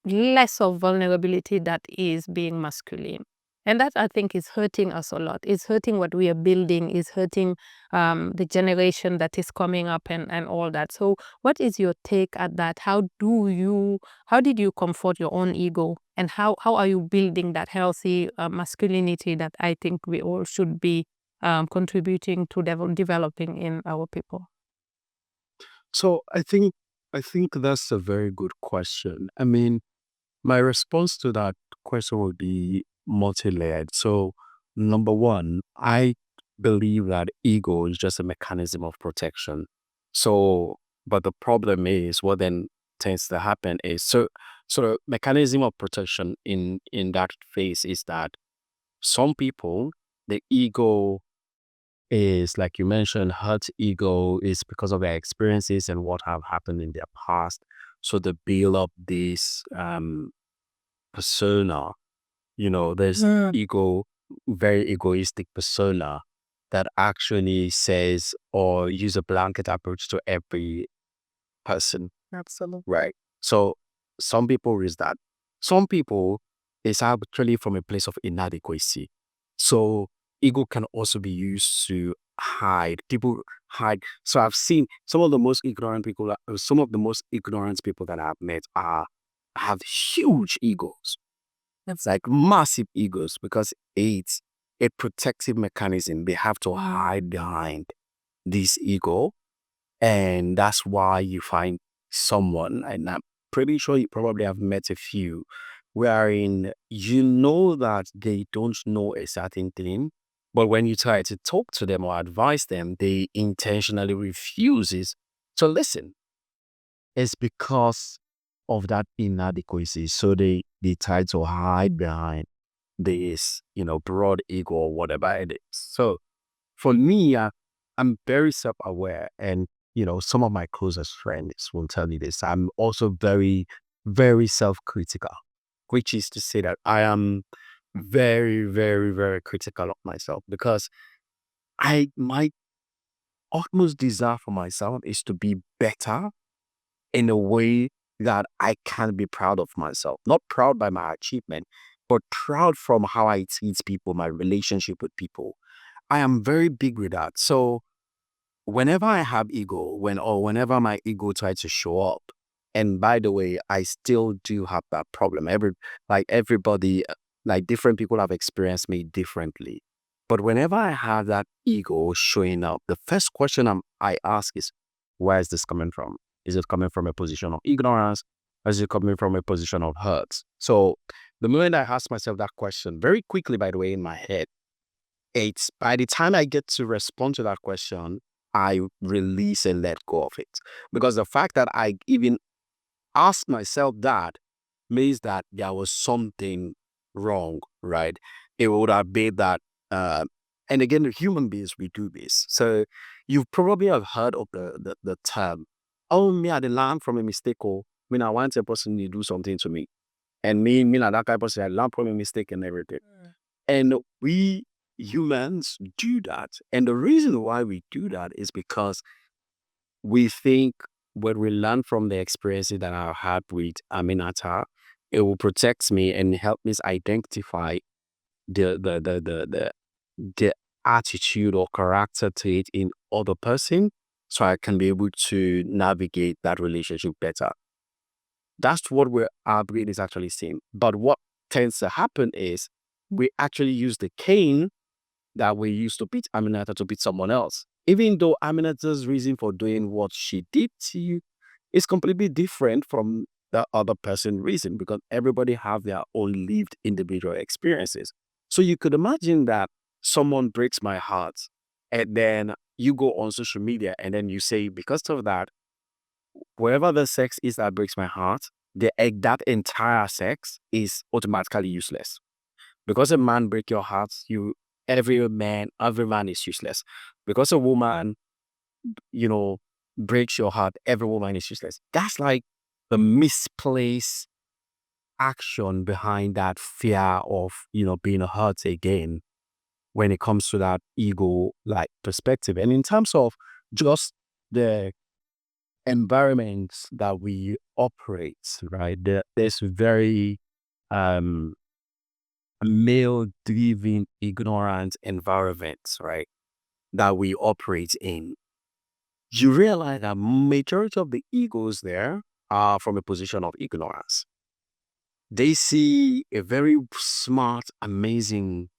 less of vulnerability that is being masculine. And that, I think, is hurting us a lot. It's hurting what we are building, is hurting the generation that is coming up and all that. So what is your take at that? How did you comfort your own ego? And how are you building that healthy masculinity that I think we all should be contributing to developing in our people? So I think that's a very good question. I mean, my response to that question would be multi-layered. So number one, I believe that ego is just a mechanism of protection. So, but the problem is what then tends to happen is, so the mechanism of protection in that phase is that some people, the ego is, like you mentioned, hurt ego is because of their experiences and what have happened in their past. So they build up this persona. There's ego, very egoistic persona that actually says or use a blanket approach to every person. Absolutely. Right. So some people is that. Some people is actually from a place of inadequacy. So ego can also be used to hide. People hide. So I've seen some of the most ignorant people, some of the most ignorant people that I've met have huge egos. It's like massive egos because it's a protective mechanism. They have to hide behind this ego. And that's why you find someone, and I'm pretty sure you probably have met a few, wherein you know that they don't know a certain thing, but when you try to talk to them or advise them, they intentionally refuses to listen. It's because of that inadequacy. So they try to hide behind this, broad ego or whatever it is. So for me, I'm very self-aware, and some of my closest friends will tell me this. I'm also very, very self-critical, which is to say that I am very, very, very critical of myself, because my utmost desire for myself is to be better in a way that I can be proud of myself. Not proud by my achievement, but proud from how I treat people, my relationship with people. I am very big with that. So whenever I have ego, whenever my ego tries to show up, and by the way, I still do have that problem. Everybody, like different people have experienced me differently. But whenever I have that ego showing up, the first question I ask is, where is this coming from? Is it coming from a position of ignorance? Or is it coming from a position of hurt? So the moment I ask myself that question, very quickly, by the way, in my head, it's by the time I get to respond to that question, I release and let go of it. Because the fact that I even ask myself that means that there was something wrong, right? It would have been that, and again, the human beings, we do this. So you probably have heard of the term, oh, me, I did learn from a mistake, or I want a person to do something to me. And me, like that kind of person, I learned from a mistake and everything. And we humans do that. And the reason why we do that is because we think when we learn from the experiences that I had with Aminata, it will protect me and help me identify the the attitude or character trait in other person, so I can be able to navigate that relationship better. That's what our brain is actually saying. But what tends to happen is we actually use the cane that we used to beat Aminata to beat someone else. Even though Aminata's reason for doing what she did to you is completely different from the other person's reason, because everybody have their own lived individual experiences. So you could imagine that someone breaks my heart, and then you go on social media and then you say, because of that, wherever the sex is that breaks my heart, that entire sex is automatically useless. Because a man break your heart, every man is useless. Because a woman, you know, breaks your heart, every woman is useless. That's like the misplaced action behind that fear of, being hurt again when it comes to that ego like perspective. And in terms of just the environments that we operate, right? There's very um male-driven, ignorant environments, right, that we operate in. You realize that majority of the egos there are from a position of ignorance. They see a very smart, amazing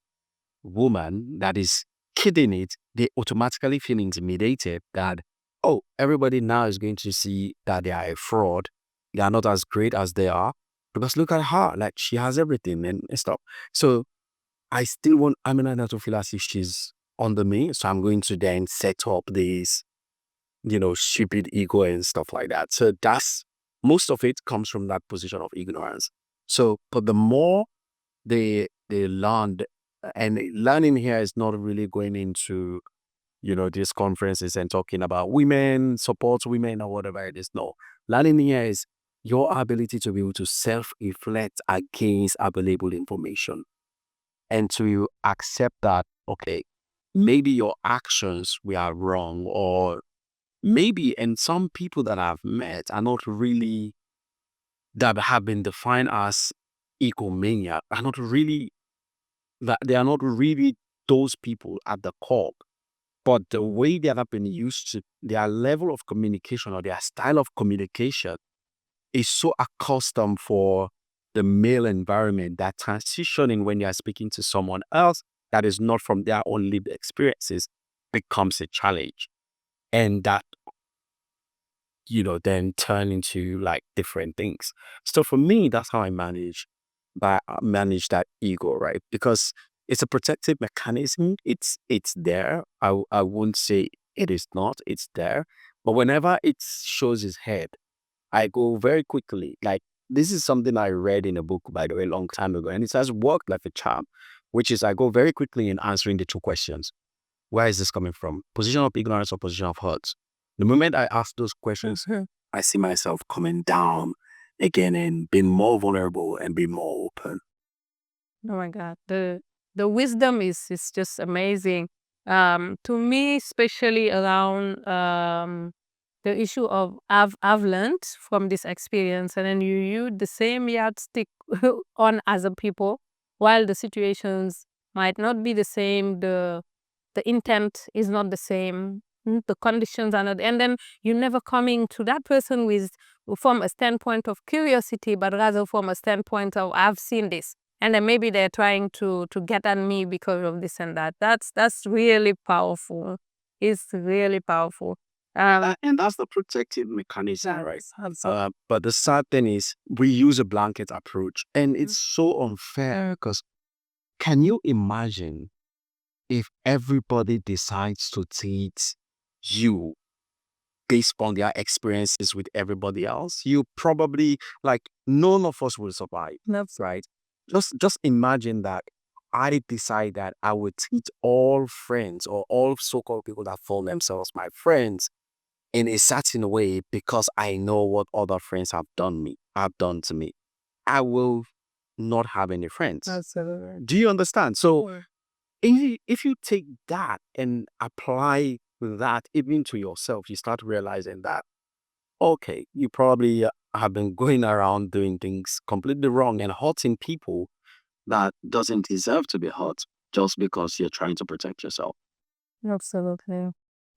woman that is kidding it. They automatically feel intimidated that, oh, everybody now is going to see that they are a fraud. They are not as great as they are. Because look at her, like she has everything and stuff. So I still want Amina to feel as if she's under me. So I'm going to then set up this, stupid ego and stuff like that. So that's most of it comes from that position of ignorance. So, but the more they learned, and learning here is not really going into, these conferences and talking about women, support women or whatever it is. No, learning here is your ability to be able to self-reflect against available information, and to accept that, okay, maybe your actions were wrong, or maybe, and some people that I've met are not really, that have been defined as egomaniac, are not really, that they are not really those people at the core, but the way they have been used to their level of communication or their style of communication is so accustomed for the male environment that transitioning when you are speaking to someone else that is not from their own lived experiences becomes a challenge. And that, then turn into like different things. So for me, that's how I manage that ego, right? Because it's a protective mechanism. It's there. I won't say it is not. It's there. But whenever it shows its head, I go very quickly. Like, this is something I read in a book, by the way, a long time ago, and it has worked like a charm, which is I go very quickly in answering the two questions. Where is this coming from? Position of ignorance or position of hurt? The moment I ask those questions, I see myself coming down again and being more vulnerable and being more open. Oh my God, the wisdom is just amazing. To me, especially around the issue of I've learned from this experience, and then you use the same yardstick on other people, while the situations might not be the same. The intent is not the same. The conditions are not, and then you're never coming to that person with from a standpoint of curiosity, but rather from a standpoint of I've seen this, and then maybe they're trying to get at me because of this and that. That's really powerful. It's really powerful. And that's the protective mechanism, right? That's But the sad thing is, we use a blanket approach, and it's so unfair because can you imagine if everybody decides to treat you based on their experiences with everybody else? You probably, like, none of us will survive, That's right? Just imagine that I decide that I would treat all friends or all so-called people that call themselves my friends in a certain way because I know what other friends have done to me. I will not have any friends. absolutely. Do you understand? So if you take that and apply that even to yourself, you start realizing that, okay, you probably have been going around doing things completely wrong and hurting people that doesn't deserve to be hurt just because you're trying to protect yourself. Absolutely.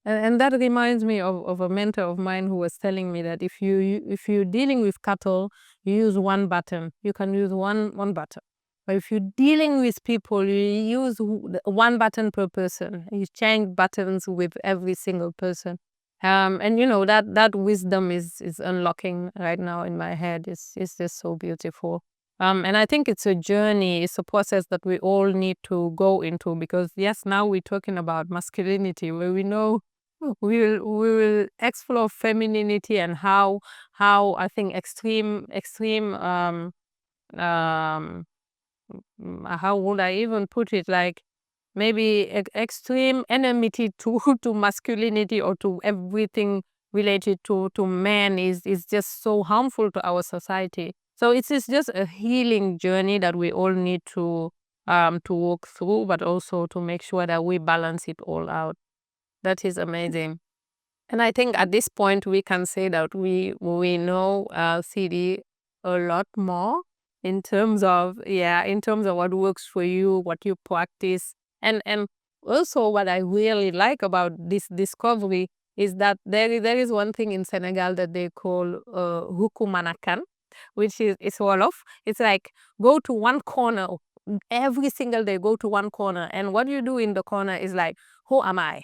And that reminds me of a mentor of mine who was telling me that if you're dealing with cattle, you use one button. You can use one button. But if you're dealing with people, you use one button per person. You change buttons with every single person. And that wisdom is unlocking right now in my head. It's just so beautiful. And I think it's a journey, it's a process that we all need to go into because yes, now we're talking about masculinity where we know we will explore femininity and how I think extreme um how would I even put it, like maybe extreme enmity to to masculinity or to everything related to men is just so harmful to our society. So it's just a healing journey that we all need to walk through, but also to make sure that we balance it all out. That is amazing. And I think at this point we can say that we know CD a lot more in terms of what works for you, what you practice, and also what I really like about this discovery is that there is one thing in Senegal that they call hukumanakan, which is wolof. It's like go to one corner every single day. Go to one corner, and what you do in the corner is like, who am I?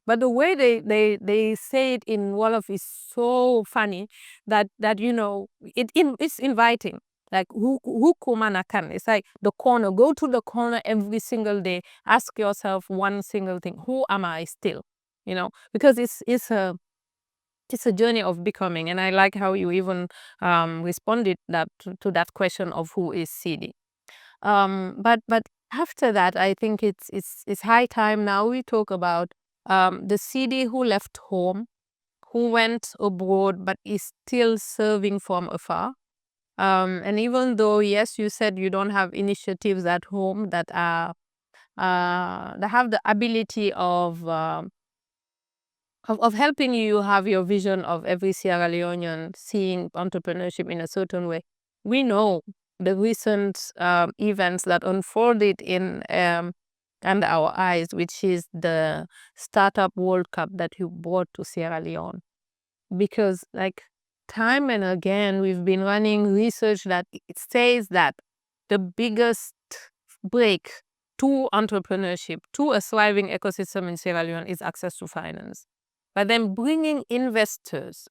But the way they say it in Wolof is so funny it's inviting. Like who kumanakan. It's like the corner. Go to the corner every single day. Ask yourself one single thing. Who am I still? Because it's a journey of becoming. And I like how you even responded to that question of who is CD. But after that, I think it's high time now we talk about the CD who left home, who went abroad, but is still serving from afar. And even though, yes, you said you don't have initiatives at home that have the ability of helping you have your vision of every Sierra Leonean seeing entrepreneurship in a certain way. We know the recent events that unfolded in under our eyes, which is the Startup World Cup that you brought to Sierra Leone. Because, like, time and again, we've been running research that it says that the biggest break to entrepreneurship, to a thriving ecosystem in Sierra Leone is access to finance. But then bringing investors,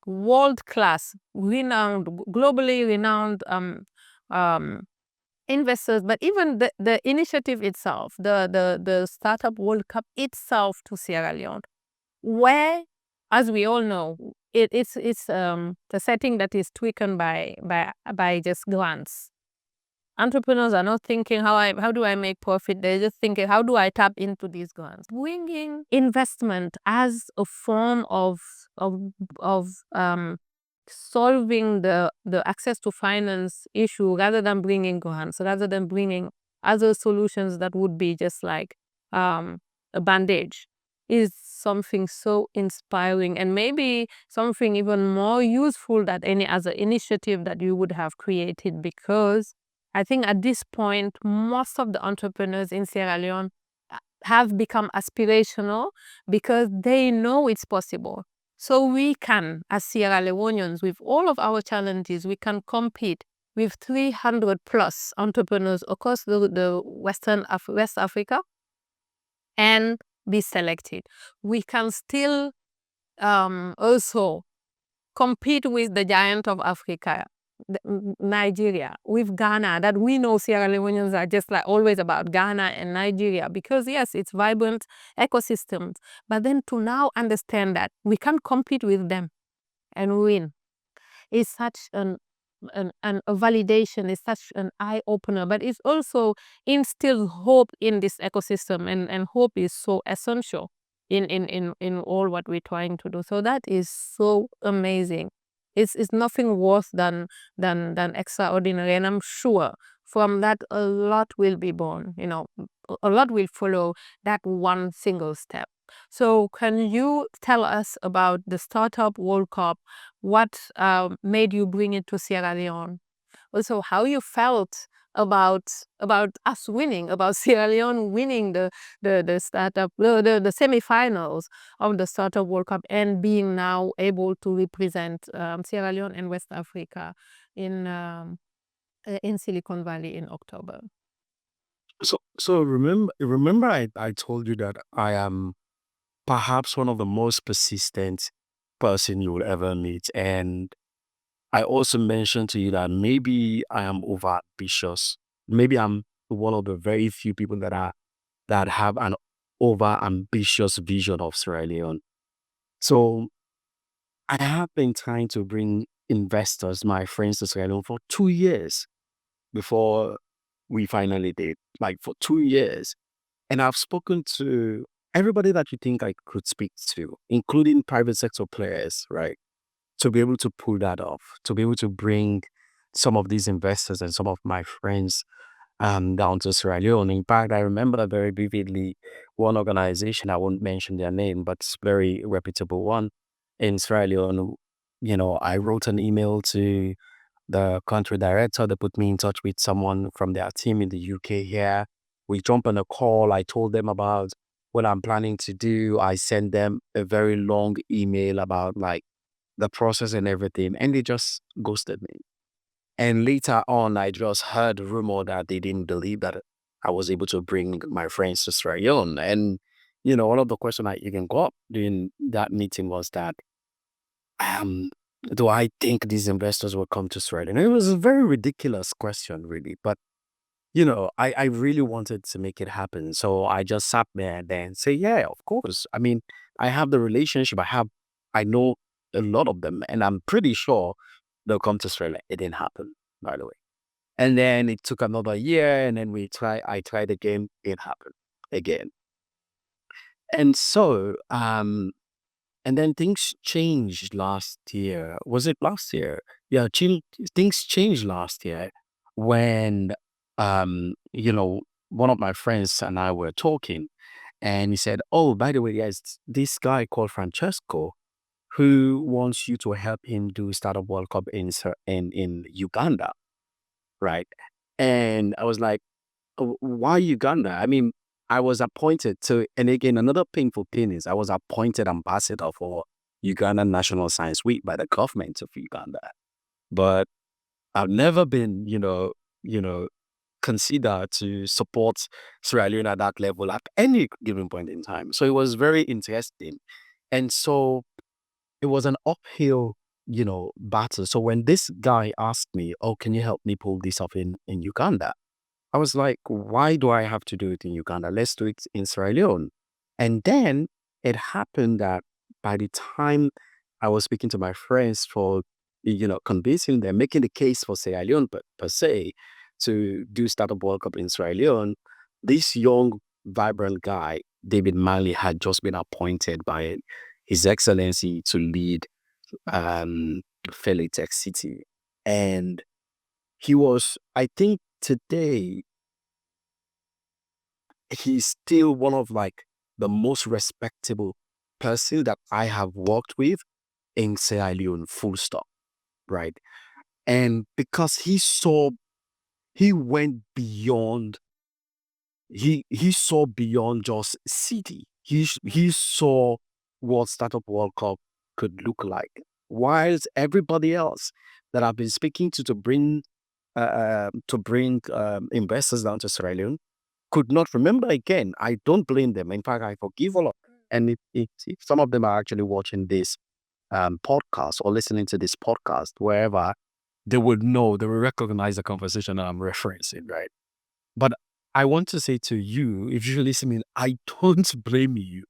world-class, renowned, globally renowned um, investors, but even the initiative itself, the Startup World Cup itself to Sierra Leone, where, as we all know, it's the setting that is tweaked by just grants. Entrepreneurs are not thinking how do I make profit. They're just thinking how do I tap into these grants. Bringing investment as a form of solving the access to finance issue rather than bringing grants, rather than bringing other solutions that would be just like a bandage, is something so inspiring and maybe something even more useful than any other initiative that you would have created, because I think at this point, most of the entrepreneurs in Sierra Leone have become aspirational because they know it's possible. So we can, as Sierra Leoneans, with all of our challenges, we can compete with 300 plus entrepreneurs across the West Africa and be selected. We can still also compete with the giant of Africa, Nigeria, with Ghana, that we know Sierra Leoneans are just like always about Ghana and Nigeria, because yes, it's vibrant ecosystems. But then to now understand that we can compete with them and win is such a validation, is such an eye opener, but it also instills hope in this ecosystem, and hope is so essential in all what we're trying to do. So that is so amazing. It's nothing worse than extraordinary, and I'm sure from that a lot will be born. A lot will follow that one single step. So can you tell us about the Startup World Cup? What made you bring it to Sierra Leone? Also, how you felt about us winning, about Sierra Leone winning the startup the semifinals of the Startup World Cup, and being now able to represent Sierra Leone and West Africa in Silicon Valley in October. So remember I told you that I am perhaps one of the most persistent person you will ever meet. And I also mentioned to you that maybe I am over ambitious. Maybe I'm one of the very few people that have an over ambitious vision of Sierra Leone. So I have been trying to bring investors, my friends, to Sierra Leone for 2 years before we finally did. Like for 2 years. And I've spoken to everybody that you think I could speak to, including private sector players, right? To be able to pull that off, to be able to bring some of these investors and some of my friends down to Sierra Leone. In fact, I remember very vividly one organization, I won't mention their name, but it's very reputable one in Sierra Leone. I wrote an email to the country director. They put me in touch with someone from their team in the UK here. We jumped on a call. I told them about what I'm planning to do. I sent them a very long email about like the process and everything, and they just ghosted me. And later on, I just heard rumor that they didn't believe that I was able to bring my friends to Sierra Leone. And one of the questions I even got during that meeting was that, um, do I think these investors will come to Sierra Leone? It was a very ridiculous question, really. But I really wanted to make it happen. So I just sat there and then say, yeah, of course. I mean, I have the relationship. I know a lot of them, and I'm pretty sure they'll come to Australia. It didn't happen, by the way. And then it took another year, and then I tried again. It happened again. And so, and then things changed last year. Was it last year? Yeah, things changed last year when, one of my friends and I were talking, and he said, "Oh, by the way, there's this guy called Francesco who wants you to help him do Startup World Cup in Uganda, right?" And I was like, why Uganda? I mean, I was appointed to, and again, another painful thing is I was appointed ambassador for Uganda National Science Week by the government of Uganda. But I've never been, consider to support Sierra Leone at that level at any given point in time. So it was very interesting. And so it was an uphill, battle. So when this guy asked me, "Oh, can you help me pull this off in Uganda?" I was like, "Why do I have to do it in Uganda? Let's do it in Sierra Leone." And then it happened that by the time I was speaking to my friends for, convincing them, making the case for Sierra Leone per se, to do Startup World Cup in Sierra Leone, this young, vibrant guy, David Marley, had just been appointed by His Excellency to lead um, Fairleigh Tech City. And he was, I think today, he's still one of like the most respectable person that I have worked with in Sierra Leone, full stop, right? And because he went beyond, he saw beyond just city. He saw what Startup World Cup could look like. Whilst everybody else that I've been speaking to bring investors down to Sierra Leone could not remember again. I don't blame them. In fact, I forgive all of them. And if some of them are actually watching this podcast or listening to this podcast, wherever, they will recognize the conversation that I'm referencing, right? But I want to say to you, if you're listening, I don't blame you.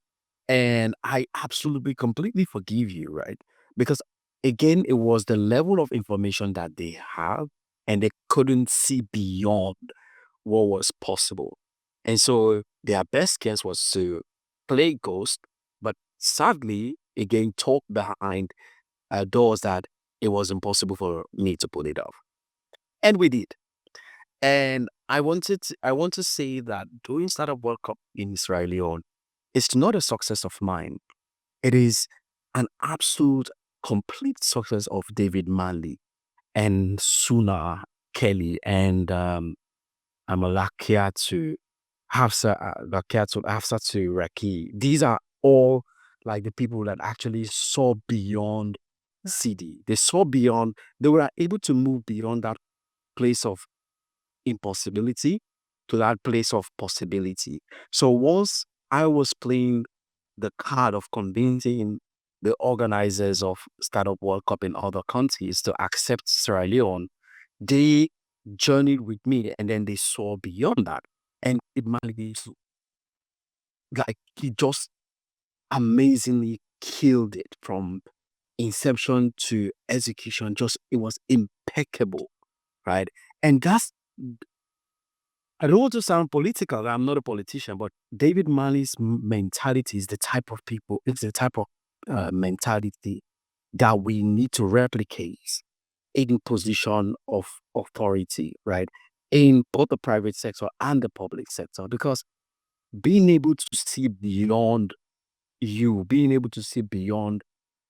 And I absolutely, completely forgive you, right? Because again, it was the level of information that they have, and they couldn't see beyond what was possible. And so their best guess was to play ghost, but sadly, again, talk behind doors that it was impossible for me to pull it off. And we did. And I want to say that doing Startup World Cup in Sierra Leone is not a success of mine. It is an absolute complete success of David Manley and Suna Kelly and Lakiatu, Hafsatu Raki. These are all like the people that actually saw beyond CD. They saw beyond, they were able to move beyond that place of impossibility to that place of possibility. So once I was playing the card of convincing the organizers of Startup World Cup in other countries to accept Sierra Leone, they journeyed with me and then they saw beyond that. And it managed, like, he just amazingly killed it from inception to execution. Just, it was impeccable, right? And that's, I don't want to sound political. I'm not a politician, but David Marley's mentality is the type of people, it's the type of mentality that we need to replicate in position of authority, right? In both the private sector and the public sector, because being able to see beyond being able to see beyond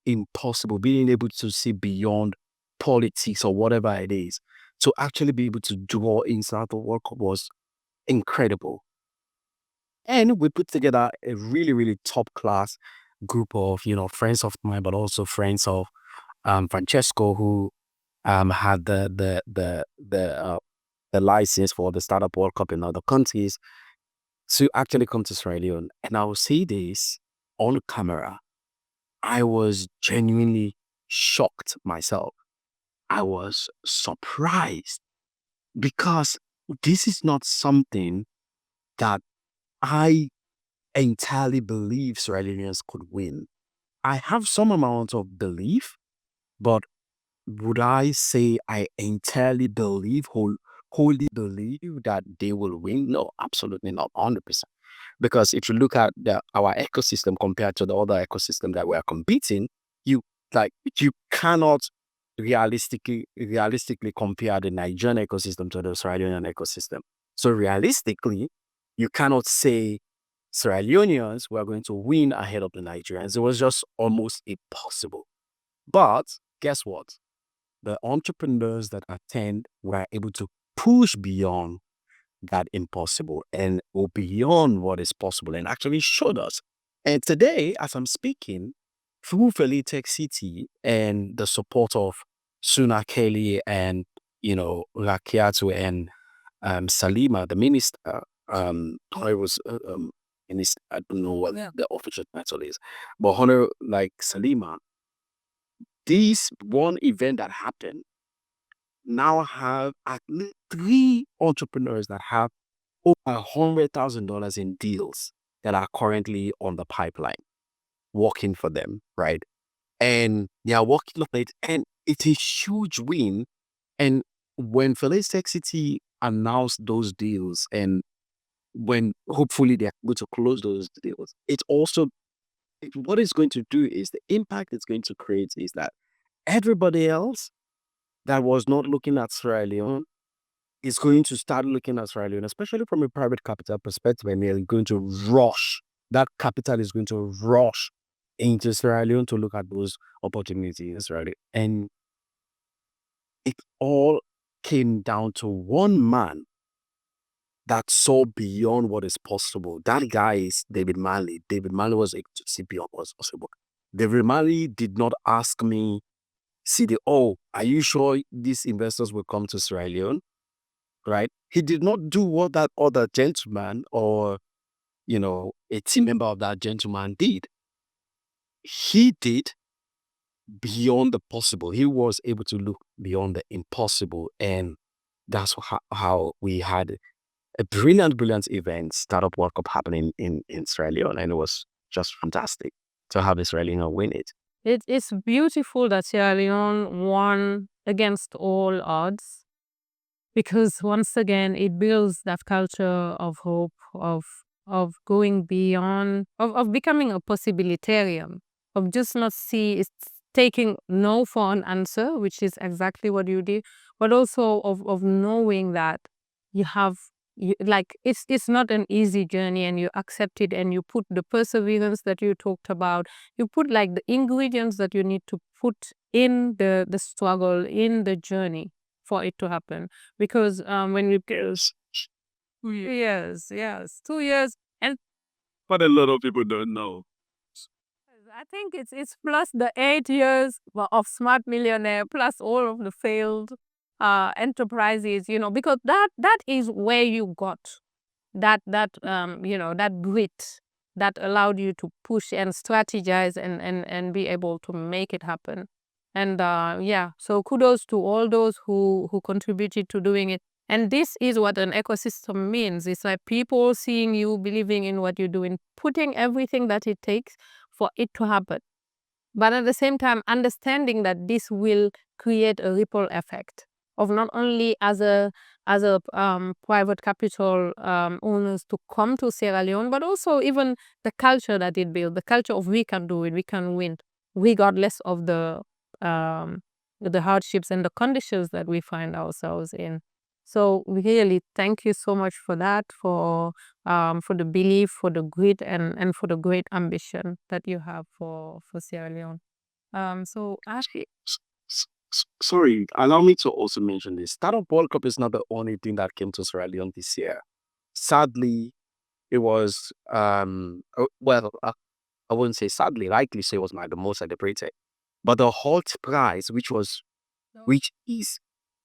impossible, being able to see beyond politics or whatever it is, to actually be able to draw inside the work was incredible. And we put together a really, really top class group of, friends of mine, but also friends of Francesco, who had the license for the Startup World Cup in other countries, to actually come to Sierra Leone. And I will say this on camera. I was genuinely shocked myself. I was surprised because this is not something that I entirely believe Sierra Leoneans could win. I have some amount of belief, but would I say I entirely believe, wholly believe that they will win? No, absolutely not, 100%. Because if you look at our ecosystem compared to the other ecosystem that we are competing, you you cannot realistically compare the Nigerian ecosystem to the Sierra Leonean ecosystem. So realistically, you cannot say Sierra Leoneans were going to win ahead of the Nigerians. It was just almost impossible. But guess what? The entrepreneurs that attend were able to push beyond that impossible and go beyond what is possible and actually showed us. And today, as I'm speaking, through Tech City and the support of Suna Kelly and, Rakiatu and Salima, the minister, I was minister, I don't know what the official title is, but honor like Salima, this one event that happened now have at least 3 entrepreneurs that have over $100,000 in deals that are currently on the pipeline working for them, right? And they are working on it, and it's a huge win. And when Felice Tech City announced those deals, and when hopefully they're going to close those deals, it's also what it's going to do is the impact it's going to create is that everybody else that was not looking at Sierra Leone is going to start looking at Sierra Leone, especially from a private capital perspective, and they're going to rush. That capital is going to rush into Sierra Leone to look at those opportunities, right? And it all came down to one man that saw beyond what is possible. That guy is David Marley. David Marley was able to see beyond what's possible. David Marley did not ask me, Sidi, oh, are you sure these investors will come to Sierra Leone? Right? He did not do what that other gentleman or, a team member of that gentleman did. He did beyond the possible. He was able to look beyond the impossible. And that's how we had a brilliant event, Startup World Cup happening in Sierra Leone. And it was just fantastic to have Sierra Leone win it. It's beautiful that Sierra Leone won against all odds, because once again it builds that culture of hope, of going beyond, of becoming a possibilitarian, of just not it's taking no for an answer, which is exactly what you did, but also of knowing that you have like it's not an easy journey, and you accept it, and you put the perseverance that you talked about, you put like the ingredients that you need to put in the struggle, in the journey for it to happen. Because when we Yes. 2 years, yes, 2 years, and But a lot of people don't know. I think it's plus the 8 years of Smart Millionaire, plus all of the failed enterprises, because that is where you got that grit that allowed you to push and strategize and be able to make it happen. And yeah, so kudos to all those who contributed to doing it. And this is what an ecosystem means. It's like people seeing you, believing in what you're doing, putting everything that it takes for it to happen. But at the same time, understanding that this will create a ripple effect of not only as a private capital owners to come to Sierra Leone, but also even the culture that it built, the culture of we can do it, we can win, regardless of the hardships and the conditions that we find ourselves in. So really, thank you so much for that, for the belief, for the grit, and for the great ambition that you have for Sierra Leone. So actually, Sorry, allow me to also mention this. Startup World Cup is not the only thing that came to Sierra Leone this year. Sadly, it was I wouldn't say sadly, likely say it was the most celebrated. But the Holt Prize, which is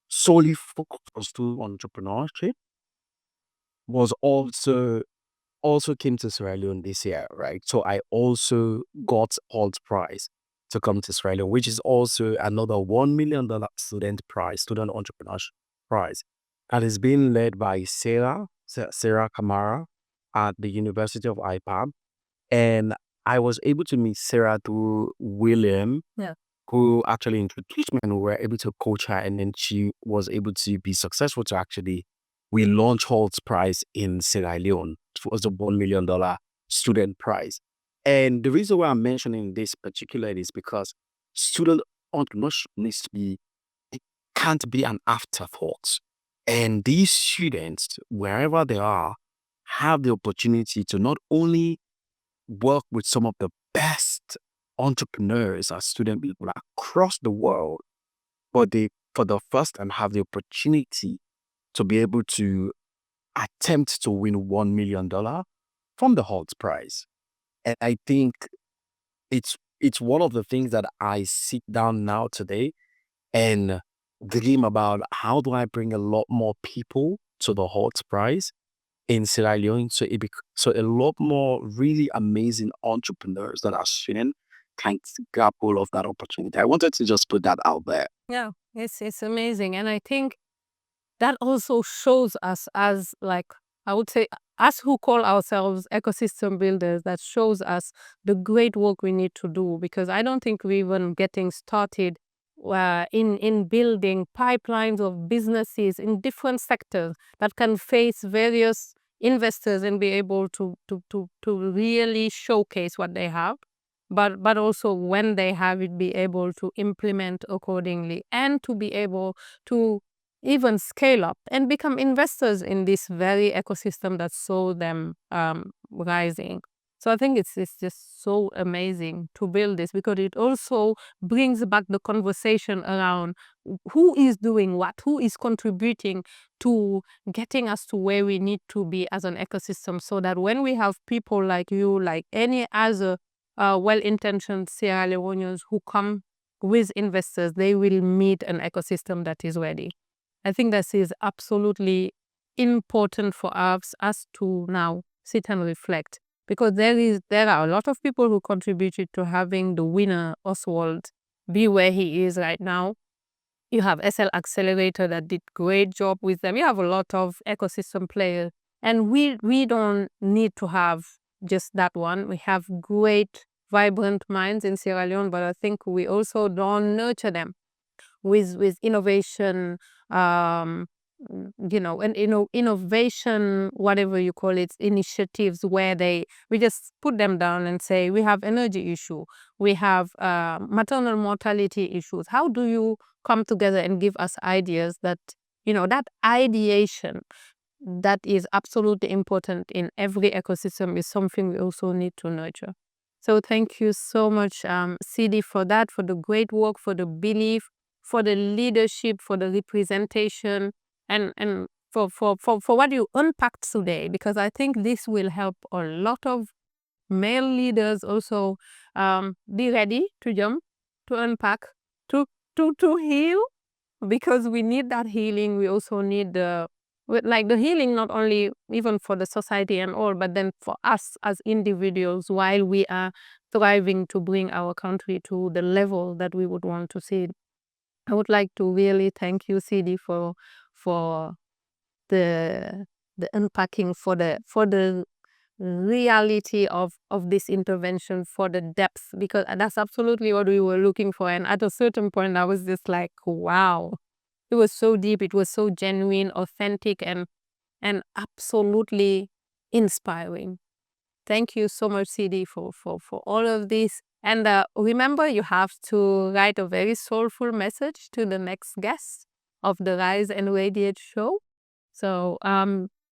solely focused on entrepreneurship, was also came to Sierra Leone this year, right? So I also got Holt Prize to come to Sierra Leone, which is also another $1 million student prize, student entrepreneurship prize, and is being led by Sarah Kamara at the University of IPAB. And I was able to meet Sarah through William, yeah. who actually introduced me, and we were able to coach her, and then she was able to be successful to actually we launched Holt's Prize in Sierra Leone. It was a $1 million student prize. And the reason why I'm mentioning this particularly is because student entrepreneurship needs to be, it can't be an afterthought. And these students, wherever they are, have the opportunity to not only work with some of the best entrepreneurs or student people across the world, but they, for the first time, have the opportunity to be able to attempt to win $1 million from the Holt Prize. And I think it's one of the things that I sit down now today and dream about how do I bring a lot more people to the hot price in Sierra Leone. So so a lot more really amazing entrepreneurs that are sharing can grab hold of that opportunity. I wanted to just put that out there. Yeah, it's amazing. And I think that also shows us as, like, I would say, us who call ourselves ecosystem builders, that shows us the great work we need to do, because I don't think we're even getting started in building pipelines of businesses in different sectors that can face various investors and be able to really showcase what they have, but also when they have it, be able to implement accordingly, and to be able to even scale up and become investors in this very ecosystem that saw them rising. So I think it's just so amazing to build this, because it also brings back the conversation around who is doing what, who is contributing to getting us to where we need to be as an ecosystem, so that when we have people like you, like any other well-intentioned Sierra Leoneans who come with investors, they will meet an ecosystem that is ready. I think this is absolutely important for us to now sit and reflect, because there are a lot of people who contributed to having the winner Oswald be where he is right now. You have SL Accelerator that did great job with them. You have a lot of ecosystem players, and we don't need to have just that one. We have great, vibrant minds in Sierra Leone, but I think we also don't nurture them with innovation, um, and innovation, whatever you call it, initiatives where we just put them down and say, we have energy issue, we have maternal mortality issues. How do you come together and give us ideas that, that ideation that is absolutely important in every ecosystem is something we also need to nurture. So thank you so much, Sidi, for that, for the great work, for the belief, for the leadership, for the representation, and for what you unpacked today, because I think this will help a lot of male leaders also be ready to jump, to unpack, to heal, because we need that healing. We also need the healing, not only even for the society and all, but then for us as individuals, while we are thriving to bring our country to the level that we would want to see it. I would like to really thank you, Sidi, for the unpacking, for the reality of this intervention, for the depth, because that's absolutely what we were looking for. And at a certain point, I was just like, wow, it was so deep, it was so genuine, authentic, and absolutely inspiring. Thank you so much, Sidi, for all of this. And remember, you have to write a very soulful message to the next guest of the Rise and Radiate show. So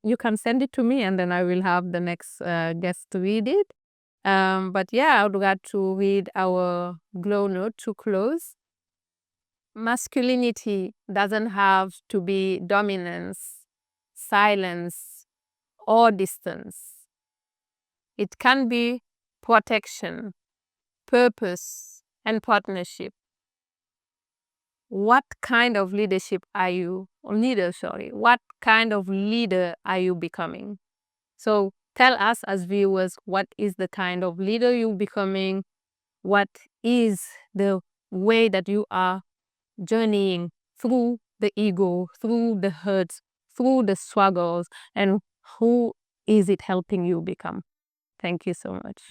you can send it to me, and then I will have the next guest to read it. But yeah, I would like to read our glow note to close. Masculinity doesn't have to be dominance, silence, or distance. It can be protection, purpose, and partnership. What kind of leadership are you, or leader, sorry, what kind of leader are you becoming? So tell us as viewers, what is the kind of leader you're becoming? What is the way that you are journeying through the ego, through the hurts, through the struggles, and who is it helping you become? Thank you so much.